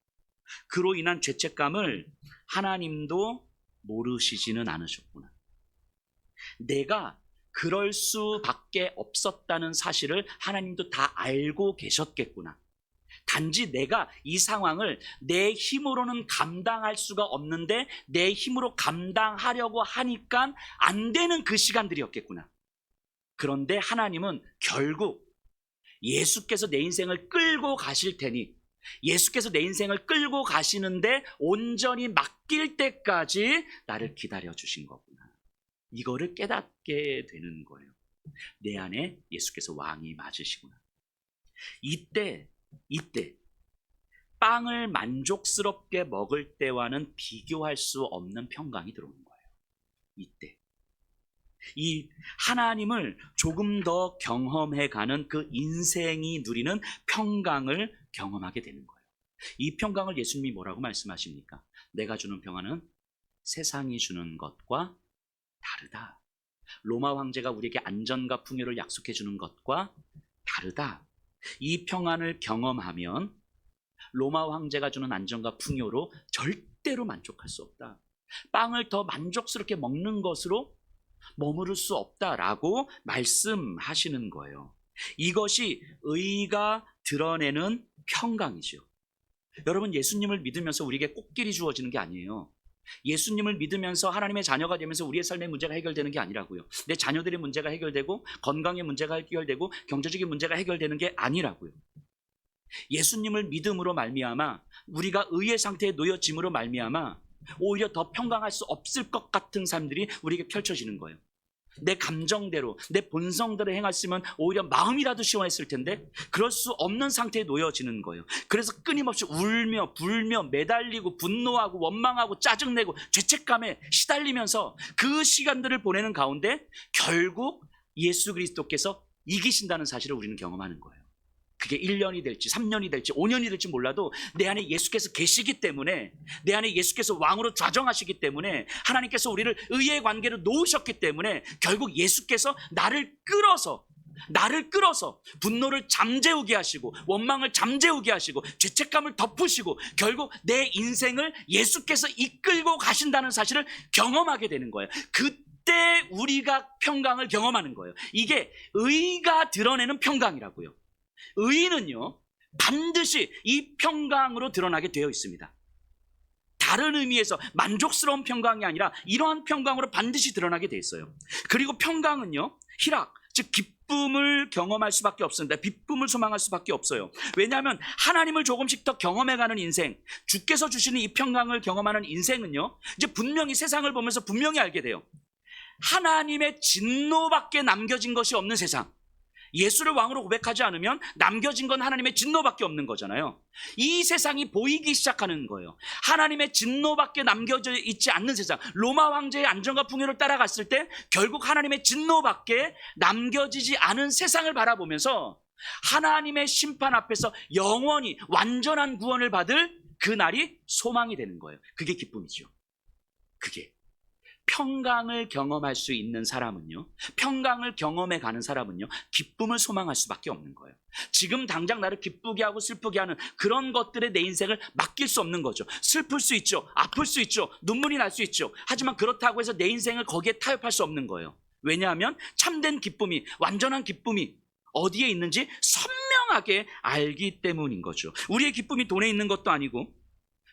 그로 인한 죄책감을 하나님도 모르시지는 않으셨구나. 내가 그럴 수밖에 없었다는 사실을 하나님도 다 알고 계셨겠구나. 단지 내가 이 상황을 내 힘으로는 감당할 수가 없는데 내 힘으로 감당하려고 하니까 안 되는 그 시간들이었겠구나. 그런데 하나님은 결국 예수께서 내 인생을 끌고 가실 테니, 예수께서 내 인생을 끌고 가시는데 온전히 맡길 때까지 나를 기다려 주신 거구나. 이거를 깨닫게 되는 거예요. 내 안에 예수께서 왕이 맞으시구나. 이때 빵을 만족스럽게 먹을 때와는 비교할 수 없는 평강이 들어오는 거예요. 이때 이 하나님을 조금 더 경험해가는 그 인생이 누리는 평강을 경험하게 되는 거예요. 이 평강을 예수님이 뭐라고 말씀하십니까? 내가 주는 평안은 세상이 주는 것과 다르다. 로마 황제가 우리에게 안전과 풍요를 약속해 주는 것과 다르다. 이 평안을 경험하면 로마 황제가 주는 안전과 풍요로 절대로 만족할 수 없다. 빵을 더 만족스럽게 먹는 것으로 머무를 수 없다라고 말씀하시는 거예요. 이것이 의가 드러내는 평강이죠. 여러분, 예수님을 믿으면서 우리에게 꽃길이 주어지는 게 아니에요. 예수님을 믿으면서 하나님의 자녀가 되면서 우리의 삶의 문제가 해결되는 게 아니라고요. 내 자녀들의 문제가 해결되고 건강의 문제가 해결되고 경제적인 문제가 해결되는 게 아니라고요. 예수님을 믿음으로 말미암아 우리가 의의 상태에 놓여짐으로 말미암아 오히려 더 평강할 수 없을 것 같은 삶들이 우리에게 펼쳐지는 거예요. 내 감정대로 내 본성대로 행했으면 오히려 마음이라도 시원했을 텐데 그럴 수 없는 상태에 놓여지는 거예요. 그래서 끊임없이 울며 불며 매달리고 분노하고 원망하고 짜증내고 죄책감에 시달리면서 그 시간들을 보내는 가운데 결국 예수 그리스도께서 이기신다는 사실을 우리는 경험하는 거예요. 그게 1년이 될지 3년이 될지 5년이 될지 몰라도 내 안에 예수께서 계시기 때문에, 내 안에 예수께서 왕으로 좌정하시기 때문에, 하나님께서 우리를 의의 관계로 놓으셨기 때문에 결국 예수께서 나를 끌어서 분노를 잠재우게 하시고 원망을 잠재우게 하시고 죄책감을 덮으시고 결국 내 인생을 예수께서 이끌고 가신다는 사실을 경험하게 되는 거예요. 그때 우리가 평강을 경험하는 거예요. 이게 의가 드러내는 평강이라고요. 의는요, 반드시 이 평강으로 드러나게 되어 있습니다. 다른 의미에서 만족스러운 평강이 아니라 이러한 평강으로 반드시 드러나게 되어 있어요. 그리고 평강은요, 희락, 즉 기쁨을 경험할 수밖에 없습니다. 기쁨을 소망할 수밖에 없어요. 왜냐하면 하나님을 조금씩 더 경험해가는 인생, 주께서 주시는 이 평강을 경험하는 인생은요, 이제 분명히 세상을 보면서 분명히 알게 돼요. 하나님의 진노밖에 남겨진 것이 없는 세상. 예수를 왕으로 고백하지 않으면 남겨진 건 하나님의 진노밖에 없는 거잖아요. 이 세상이 보이기 시작하는 거예요. 하나님의 진노밖에 남겨져 있지 않는 세상. 로마 황제의 안정과 풍요를 따라갔을 때 결국 하나님의 진노밖에 남겨지지 않은 세상을 바라보면서 하나님의 심판 앞에서 영원히 완전한 구원을 받을 그 날이 소망이 되는 거예요. 그게 기쁨이죠. 그게. 평강을 경험할 수 있는 사람은요, 평강을 경험해 가는 사람은요, 기쁨을 소망할 수밖에 없는 거예요. 지금 당장 나를 기쁘게 하고 슬프게 하는 그런 것들에 내 인생을 맡길 수 없는 거죠. 슬플 수 있죠, 아플 수 있죠, 눈물이 날 수 있죠. 하지만 그렇다고 해서 내 인생을 거기에 타협할 수 없는 거예요. 왜냐하면 참된 기쁨이, 완전한 기쁨이 어디에 있는지 선명하게 알기 때문인 거죠. 우리의 기쁨이 돈에 있는 것도 아니고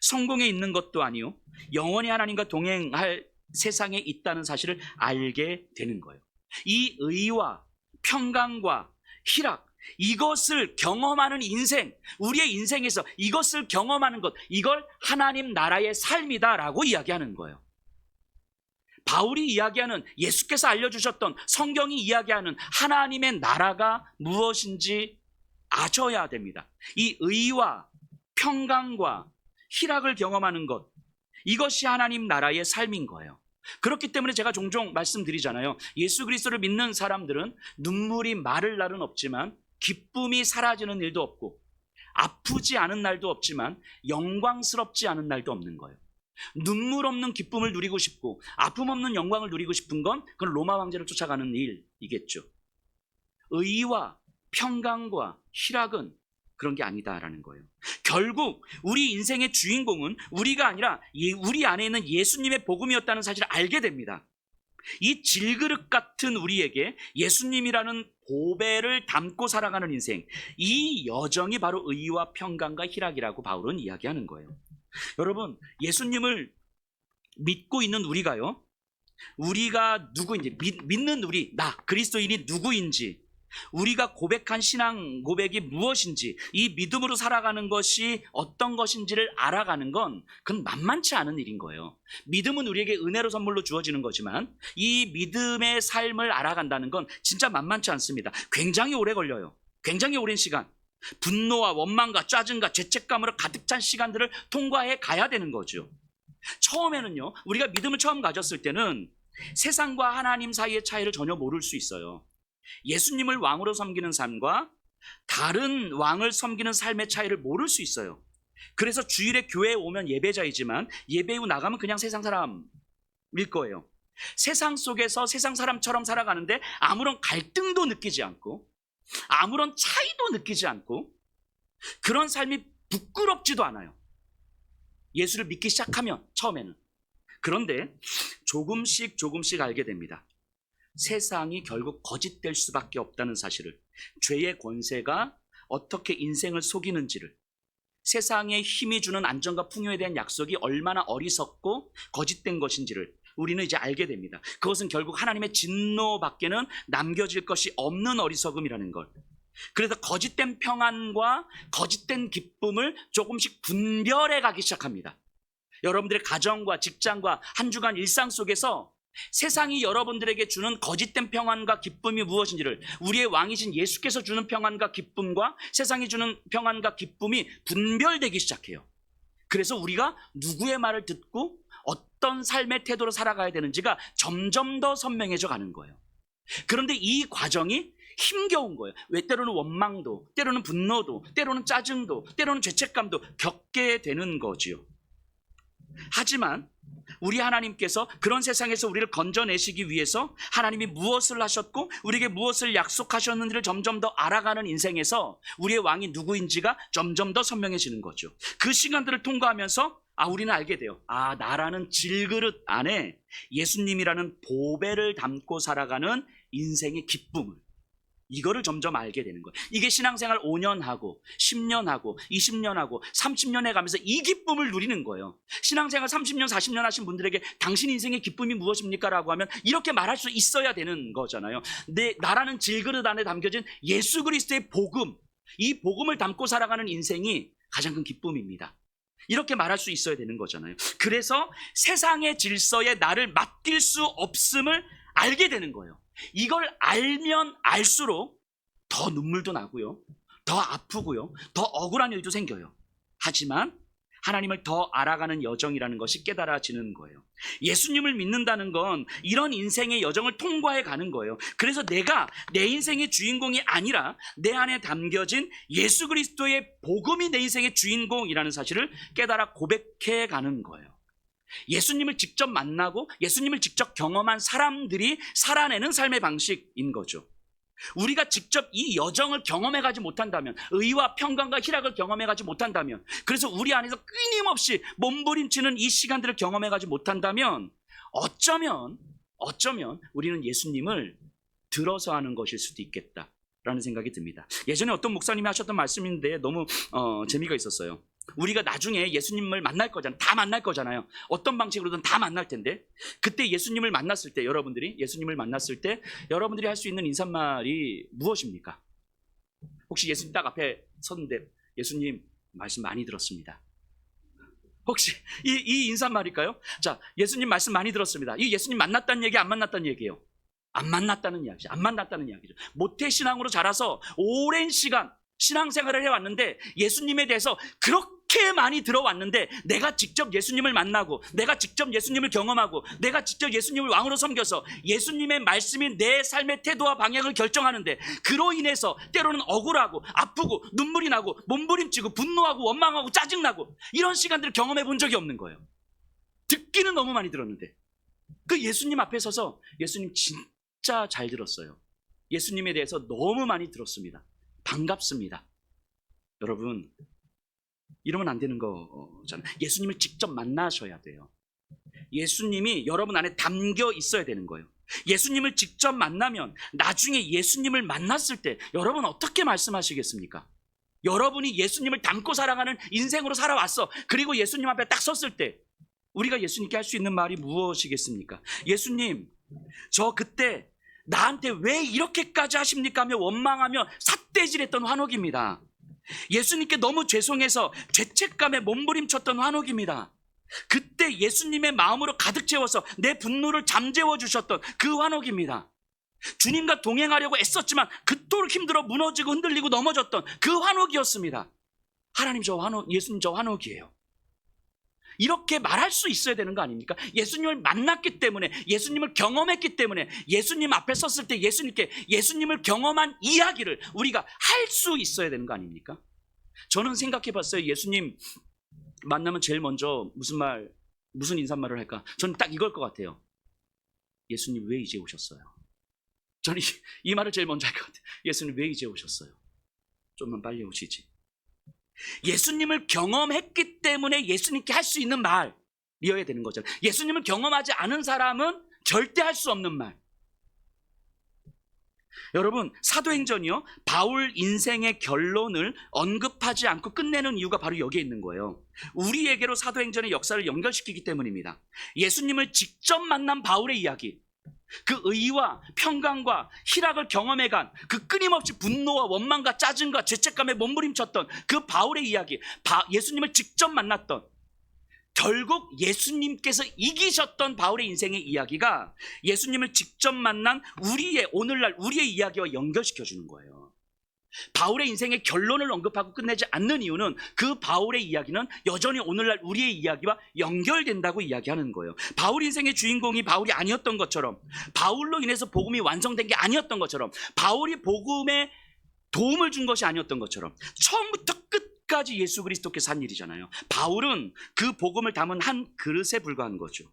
성공에 있는 것도 아니요, 영원히 하나님과 동행할 세상에 있다는 사실을 알게 되는 거예요. 이 의와 평강과 희락, 이것을 경험하는 인생, 우리의 인생에서 이것을 경험하는 것, 이걸 하나님 나라의 삶이다라고 이야기하는 거예요. 바울이 이야기하는, 예수께서 알려주셨던, 성경이 이야기하는 하나님의 나라가 무엇인지 아셔야 됩니다. 이 의와 평강과 희락을 경험하는 것, 이것이 하나님 나라의 삶인 거예요. 그렇기 때문에 제가 종종 말씀드리잖아요. 예수 그리스도를 믿는 사람들은 눈물이 마를 날은 없지만 기쁨이 사라지는 일도 없고 아프지 않은 날도 없지만 영광스럽지 않은 날도 없는 거예요. 눈물 없는 기쁨을 누리고 싶고 아픔 없는 영광을 누리고 싶은 건 그건 로마 황제를 쫓아가는 일이겠죠. 의와 평강과 희락은 그런 게 아니다라는 거예요. 결국 우리 인생의 주인공은 우리가 아니라 우리 안에 있는 예수님의 복음이었다는 사실을 알게 됩니다. 이 질그릇 같은 우리에게 예수님이라는 보배를 담고 살아가는 인생, 이 여정이 바로 의와 평강과 희락이라고 바울은 이야기하는 거예요. 여러분, 예수님을 믿고 있는 우리가요, 우리가 누구인지, 믿는 우리, 나 그리스도인이 누구인지, 우리가 고백한 신앙 고백이 무엇인지, 이 믿음으로 살아가는 것이 어떤 것인지를 알아가는 건 그건 만만치 않은 일인 거예요. 믿음은 우리에게 은혜로 선물로 주어지는 거지만 이 믿음의 삶을 알아간다는 건 진짜 만만치 않습니다. 굉장히 오래 걸려요. 굉장히 오랜 시간, 분노와 원망과 짜증과 죄책감으로 가득 찬 시간들을 통과해 가야 되는 거죠. 처음에는요, 우리가 믿음을 처음 가졌을 때는 세상과 하나님 사이의 차이를 전혀 모를 수 있어요. 예수님을 왕으로 섬기는 삶과 다른 왕을 섬기는 삶의 차이를 모를 수 있어요. 그래서 주일에 교회에 오면 예배자이지만 예배 후 나가면 그냥 세상 사람일 거예요. 세상 속에서 세상 사람처럼 살아가는데 아무런 갈등도 느끼지 않고 아무런 차이도 느끼지 않고 그런 삶이 부끄럽지도 않아요. 예수를 믿기 시작하면 처음에는. 그런데 조금씩 알게 됩니다. 세상이 결국 거짓될 수밖에 없다는 사실을, 죄의 권세가 어떻게 인생을 속이는지를, 세상의 힘이 주는 안정과 풍요에 대한 약속이 얼마나 어리석고 거짓된 것인지를 우리는 이제 알게 됩니다. 그것은 결국 하나님의 진노밖에는 남겨질 것이 없는 어리석음이라는 걸. 그래서 거짓된 평안과 거짓된 기쁨을 조금씩 분별해 가기 시작합니다. 여러분들의 가정과 직장과 한 주간 일상 속에서 세상이 여러분들에게 주는 거짓된 평안과 기쁨이 무엇인지를, 우리의 왕이신 예수께서 주는 평안과 기쁨과 세상이 주는 평안과 기쁨이 분별되기 시작해요. 그래서 우리가 누구의 말을 듣고 어떤 삶의 태도로 살아가야 되는지가 점점 더 선명해져 가는 거예요. 그런데 이 과정이 힘겨운 거예요. 왜? 때로는 원망도, 때로는 분노도, 때로는 짜증도, 때로는 죄책감도 겪게 되는 거지요. 하지만 우리 하나님께서 그런 세상에서 우리를 건져내시기 위해서 하나님이 무엇을 하셨고 우리에게 무엇을 약속하셨는지를 점점 더 알아가는 인생에서 우리의 왕이 누구인지가 점점 더 선명해지는 거죠. 그 시간들을 통과하면서 우리는 알게 돼요. 나라는 질그릇 안에 예수님이라는 보배를 담고 살아가는 인생의 기쁨을, 이거를 점점 알게 되는 거예요. 이게 신앙생활 5년 하고 10년 하고 20년 하고 30년 해가면서 이 기쁨을 누리는 거예요. 신앙생활 30년 40년 하신 분들에게 당신 인생의 기쁨이 무엇입니까? 라고 하면 이렇게 말할 수 있어야 되는 거잖아요. 나라는 질그릇 안에 담겨진 예수 그리스도의 복음, 이 복음을 담고 살아가는 인생이 가장 큰 기쁨입니다. 이렇게 말할 수 있어야 되는 거잖아요. 그래서 세상의 질서에 나를 맡길 수 없음을 알게 되는 거예요. 이걸 알면 알수록 더 눈물도 나고요, 더 아프고요, 더 억울한 일도 생겨요. 하지만 하나님을 더 알아가는 여정이라는 것이 깨달아지는 거예요. 예수님을 믿는다는 건 이런 인생의 여정을 통과해 가는 거예요. 그래서 내가 내 인생의 주인공이 아니라 내 안에 담겨진 예수 그리스도의 복음이 내 인생의 주인공이라는 사실을 깨달아 고백해 가는 거예요. 예수님을 직접 만나고 예수님을 직접 경험한 사람들이 살아내는 삶의 방식인 거죠. 우리가 직접 이 여정을 경험해가지 못한다면, 의와 평강과 희락을 경험해가지 못한다면, 그래서 우리 안에서 끊임없이 몸부림치는 이 시간들을 경험해가지 못한다면 어쩌면 우리는 예수님을 들어서 하는 것일 수도 있겠다라는 생각이 듭니다. 예전에 어떤 목사님이 하셨던 말씀인데 너무 재미가 있었어요. 우리가 나중에 예수님을 만날 거잖아요. 다 만날 거잖아요. 어떤 방식으로든 다 만날 텐데, 그때 예수님을 만났을 때, 여러분들이 여러분들이 할 수 있는 인사말이 무엇입니까? 혹시 예수님 딱 앞에 섰는데 예수님 말씀 많이 들었습니다. 혹시 이 인사말일까요? 자, 예수님 말씀 많이 들었습니다. 이 예수님 만났다는 얘기, 안 만났다는 얘기예요? 안 만났다는 이야기죠. 모태신앙으로 자라서 오랜 시간 신앙생활을 해왔는데 예수님에 대해서 그렇게 많이 들어왔는데, 내가 직접 예수님을 만나고 내가 직접 예수님을 경험하고 내가 직접 예수님을 왕으로 섬겨서 예수님의 말씀이 내 삶의 태도와 방향을 결정하는데, 그로 인해서 때로는 억울하고 아프고 눈물이 나고 몸부림치고 분노하고 원망하고 짜증나고 이런 시간들을 경험해 본 적이 없는 거예요. 듣기는 너무 많이 들었는데 그 예수님 앞에 서서 예수님 진짜 잘 들었어요. 예수님에 대해서 너무 많이 들었습니다. 반갑습니다. 여러분, 이러면 안 되는 거잖아요. 예수님을 직접 만나셔야 돼요. 예수님이 여러분 안에 담겨 있어야 되는 거예요. 예수님을 직접 만나면 나중에 예수님을 만났을 때 여러분 어떻게 말씀하시겠습니까? 여러분이 예수님을 담고 살아가는 인생으로 살아왔어. 그리고 예수님 앞에 딱 섰을 때 우리가 예수님께 할 수 있는 말이 무엇이겠습니까? 예수님, 저 그때 나한테 왜 이렇게까지 하십니까? 하며 원망하며 삿대질했던 환옥입니다. 예수님께 너무 죄송해서 죄책감에 몸부림쳤던 환옥입니다. 그때 예수님의 마음으로 가득 채워서 내 분노를 잠재워 주셨던 그 환옥입니다. 주님과 동행하려고 애썼지만 그토록 힘들어 무너지고 흔들리고 넘어졌던 그 환옥이었습니다. 하나님, 저 환옥, 예수님 저 환옥이에요. 이렇게 말할 수 있어야 되는 거 아닙니까? 예수님을 만났기 때문에, 예수님을 경험했기 때문에, 예수님 앞에 섰을 때 예수님께 예수님을 경험한 이야기를 우리가 할 수 있어야 되는 거 아닙니까? 저는 생각해 봤어요. 예수님 만나면 제일 먼저 무슨 인사말을 할까? 저는 딱 이걸 것 같아요. 예수님 왜 이제 오셨어요? 저는 이 말을 제일 먼저 할 것 같아요. 예수님 왜 이제 오셨어요? 좀만 빨리 오시지. 예수님을 경험했기 때문에 예수님께 할 수 있는 말이어야 되는 거죠. 예수님을 경험하지 않은 사람은 절대 할 수 없는 말. 여러분, 사도행전이요, 바울 인생의 결론을 언급하지 않고 끝내는 이유가 바로 여기에 있는 거예요. 우리에게로 사도행전의 역사를 연결시키기 때문입니다. 예수님을 직접 만난 바울의 이야기, 그 의와 평강과 희락을 경험해간 그 끊임없이 분노와 원망과 짜증과 죄책감에 몸부림쳤던 그 바울의 이야기, 예수님을 직접 만났던, 결국 예수님께서 이기셨던 바울의 인생의 이야기가 예수님을 직접 만난 오늘날 우리의 이야기와 연결시켜주는 거예요. 바울의 인생의 결론을 언급하고 끝내지 않는 이유는 그 바울의 이야기는 여전히 오늘날 우리의 이야기와 연결된다고 이야기하는 거예요. 바울 인생의 주인공이 바울이 아니었던 것처럼, 바울로 인해서 복음이 완성된 게 아니었던 것처럼, 바울이 복음에 도움을 준 것이 아니었던 것처럼, 처음부터 끝까지 예수 그리스도께서 한 일이잖아요. 바울은 그 복음을 담은 한 그릇에 불과한 거죠.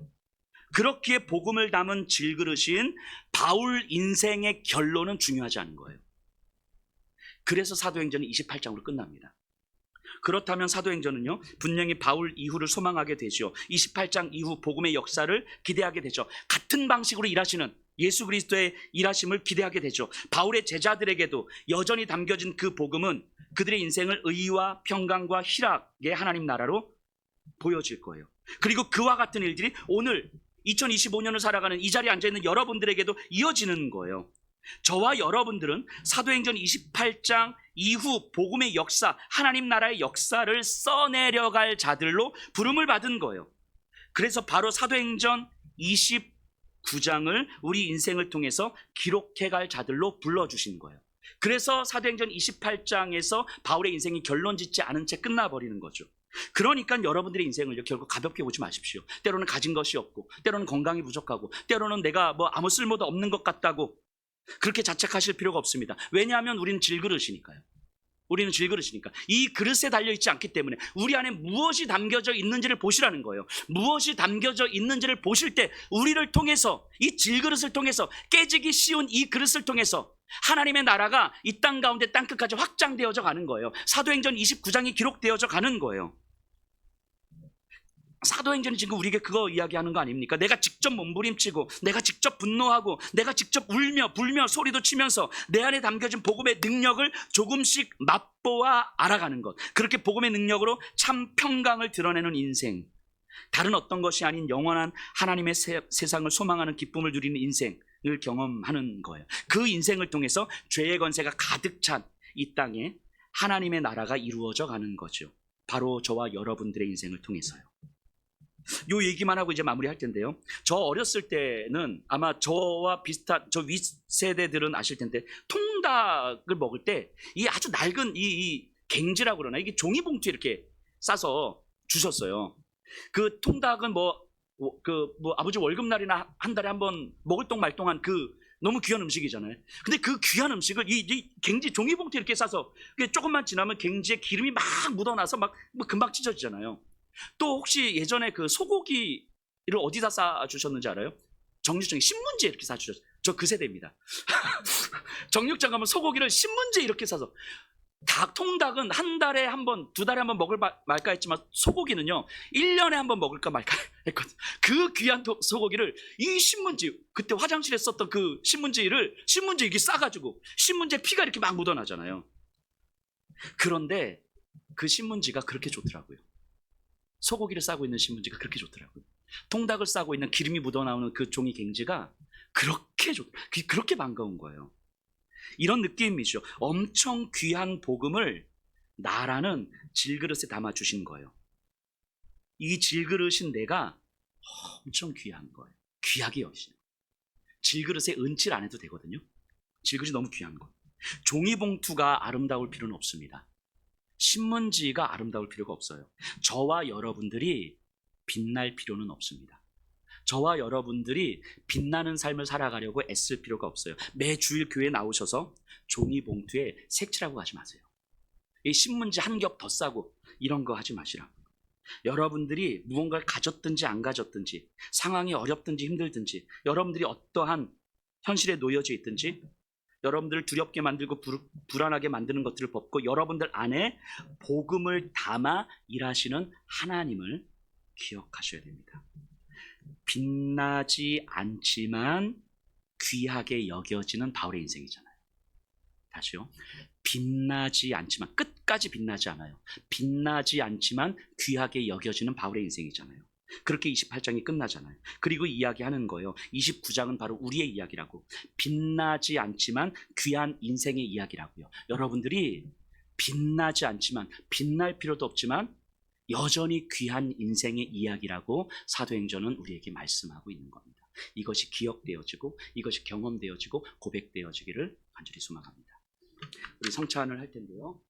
그렇기에 복음을 담은 질그릇인 바울 인생의 결론은 중요하지 않은 거예요. 그래서 사도행전은 28장으로 끝납니다. 그렇다면 사도행전은요, 분명히 바울 이후를 소망하게 되죠. 28장 이후 복음의 역사를 기대하게 되죠. 같은 방식으로 일하시는 예수 그리스도의 일하심을 기대하게 되죠. 바울의 제자들에게도 여전히 담겨진 그 복음은 그들의 인생을 의와 평강과 희락의 하나님 나라로 보여질 거예요. 그리고 그와 같은 일들이 오늘 2025년을 살아가는 이 자리에 앉아있는 여러분들에게도 이어지는 거예요. 저와 여러분들은 사도행전 28장 이후 복음의 역사, 하나님 나라의 역사를 써내려갈 자들로 부름을 받은 거예요. 그래서 바로 사도행전 29장을 우리 인생을 통해서 기록해갈 자들로 불러주신 거예요. 그래서 사도행전 28장에서 바울의 인생이 결론 짓지 않은 채 끝나버리는 거죠. 그러니까 여러분들의 인생을 결국 가볍게 보지 마십시오. 때로는 가진 것이 없고, 때로는 건강이 부족하고, 때로는 내가 아무 쓸모도 없는 것 같다고 그렇게 자책하실 필요가 없습니다. 왜냐하면 우리는 질그릇이니까요. 우리는 질그릇이니까. 이 그릇에 달려있지 않기 때문에 우리 안에 무엇이 담겨져 있는지를 보시라는 거예요. 무엇이 담겨져 있는지를 보실 때 우리를 통해서, 이 질그릇을 통해서, 깨지기 쉬운 이 그릇을 통해서 하나님의 나라가 이 땅 가운데 땅끝까지 확장되어져 가는 거예요. 사도행전 29장이 기록되어져 가는 거예요. 사도행전이 지금 우리에게 그거 이야기하는 거 아닙니까? 내가 직접 몸부림치고, 내가 직접 분노하고, 내가 직접 울며 불며 소리도 치면서 내 안에 담겨진 복음의 능력을 조금씩 맛보아 알아가는 것, 그렇게 복음의 능력으로 참 평강을 드러내는 인생, 다른 어떤 것이 아닌 영원한 하나님의 세상을 소망하는 기쁨을 누리는 인생을 경험하는 거예요. 그 인생을 통해서 죄의 권세가 가득 찬 이 땅에 하나님의 나라가 이루어져 가는 거죠. 바로 저와 여러분들의 인생을 통해서요. 요 얘기만 하고 이제 마무리할 텐데요. 저 어렸을 때는 아마 저와 비슷한 저 윗세대들은 아실 텐데, 통닭을 먹을 때 이 아주 낡은 이 갱지라고 그러나, 이게 종이봉투에 이렇게 싸서 주셨어요. 그 통닭은 아버지 월급날이나 한 달에 한 번 먹을 똥 말똥한 너무 귀한 음식이잖아요. 근데 그 귀한 음식을 이 갱지 종이봉투에 이렇게 싸서, 조금만 지나면 갱지에 기름이 막 묻어나서 금방 찢어지잖아요. 또 혹시 예전에 그 소고기를 어디다 싸주셨는지 알아요? 정육점에 신문지에 이렇게 싸주셨어요. 저 그 세대입니다. 정육점 가면 소고기를 신문지에 이렇게 싸서, 통닭은 한 달에 한 번, 두 달에 한 번 먹을 말까 했지만, 소고기는요 1년에 한 번 먹을까 말까 했거든요. 그 귀한 소고기를 이 신문지, 그때 화장실에 썼던 그 신문지에 이렇게 싸가지고, 신문지에 피가 이렇게 막 묻어나잖아요. 그런데 그 신문지가 그렇게 좋더라고요. 소고기를 싸고 있는 신문지가 그렇게 좋더라고요. 통닭을 싸고 있는 기름이 묻어나오는 그 종이 갱지가 그렇게 반가운 거예요. 이런 느낌이죠. 엄청 귀한 복음을 나라는 질그릇에 담아주신 거예요. 이 질그릇인 내가 엄청 귀한 거예요. 귀하게 여기시는. 질그릇에 은칠 안 해도 되거든요. 질그릇이 너무 귀한 거예요. 종이봉투가 아름다울 필요는 없습니다. 신문지가 아름다울 필요가 없어요. 저와 여러분들이 빛날 필요는 없습니다. 저와 여러분들이 빛나는 삶을 살아가려고 애쓸 필요가 없어요. 매주일 교회에 나오셔서 종이봉투에 색칠하고 가지 마세요. 이 신문지 한 겹 더 싸고 이런 거 하지 마시라고. 여러분들이 무언가를 가졌든지 안 가졌든지, 상황이 어렵든지 힘들든지, 여러분들이 어떠한 현실에 놓여져 있든지, 여러분들을 두렵게 만들고 불안하게 만드는 것들을 벗고 여러분들 안에 복음을 담아 일하시는 하나님을 기억하셔야 됩니다. 빛나지 않지만 귀하게 여겨지는 바울의 인생이잖아요. 다시요. 빛나지 않지만, 끝까지 빛나지 않아요. 빛나지 않지만 귀하게 여겨지는 바울의 인생이잖아요. 그렇게 28장이 끝나잖아요. 그리고 이야기하는 거예요. 29장은 바로 우리의 이야기라고. 빛나지 않지만 귀한 인생의 이야기라고요. 여러분들이 빛나지 않지만, 빛날 필요도 없지만 여전히 귀한 인생의 이야기라고 사도행전은 우리에게 말씀하고 있는 겁니다. 이것이 기억되어지고, 이것이 경험되어지고 고백되어지기를 간절히 소망합니다. 우리 성찬을 할 텐데요.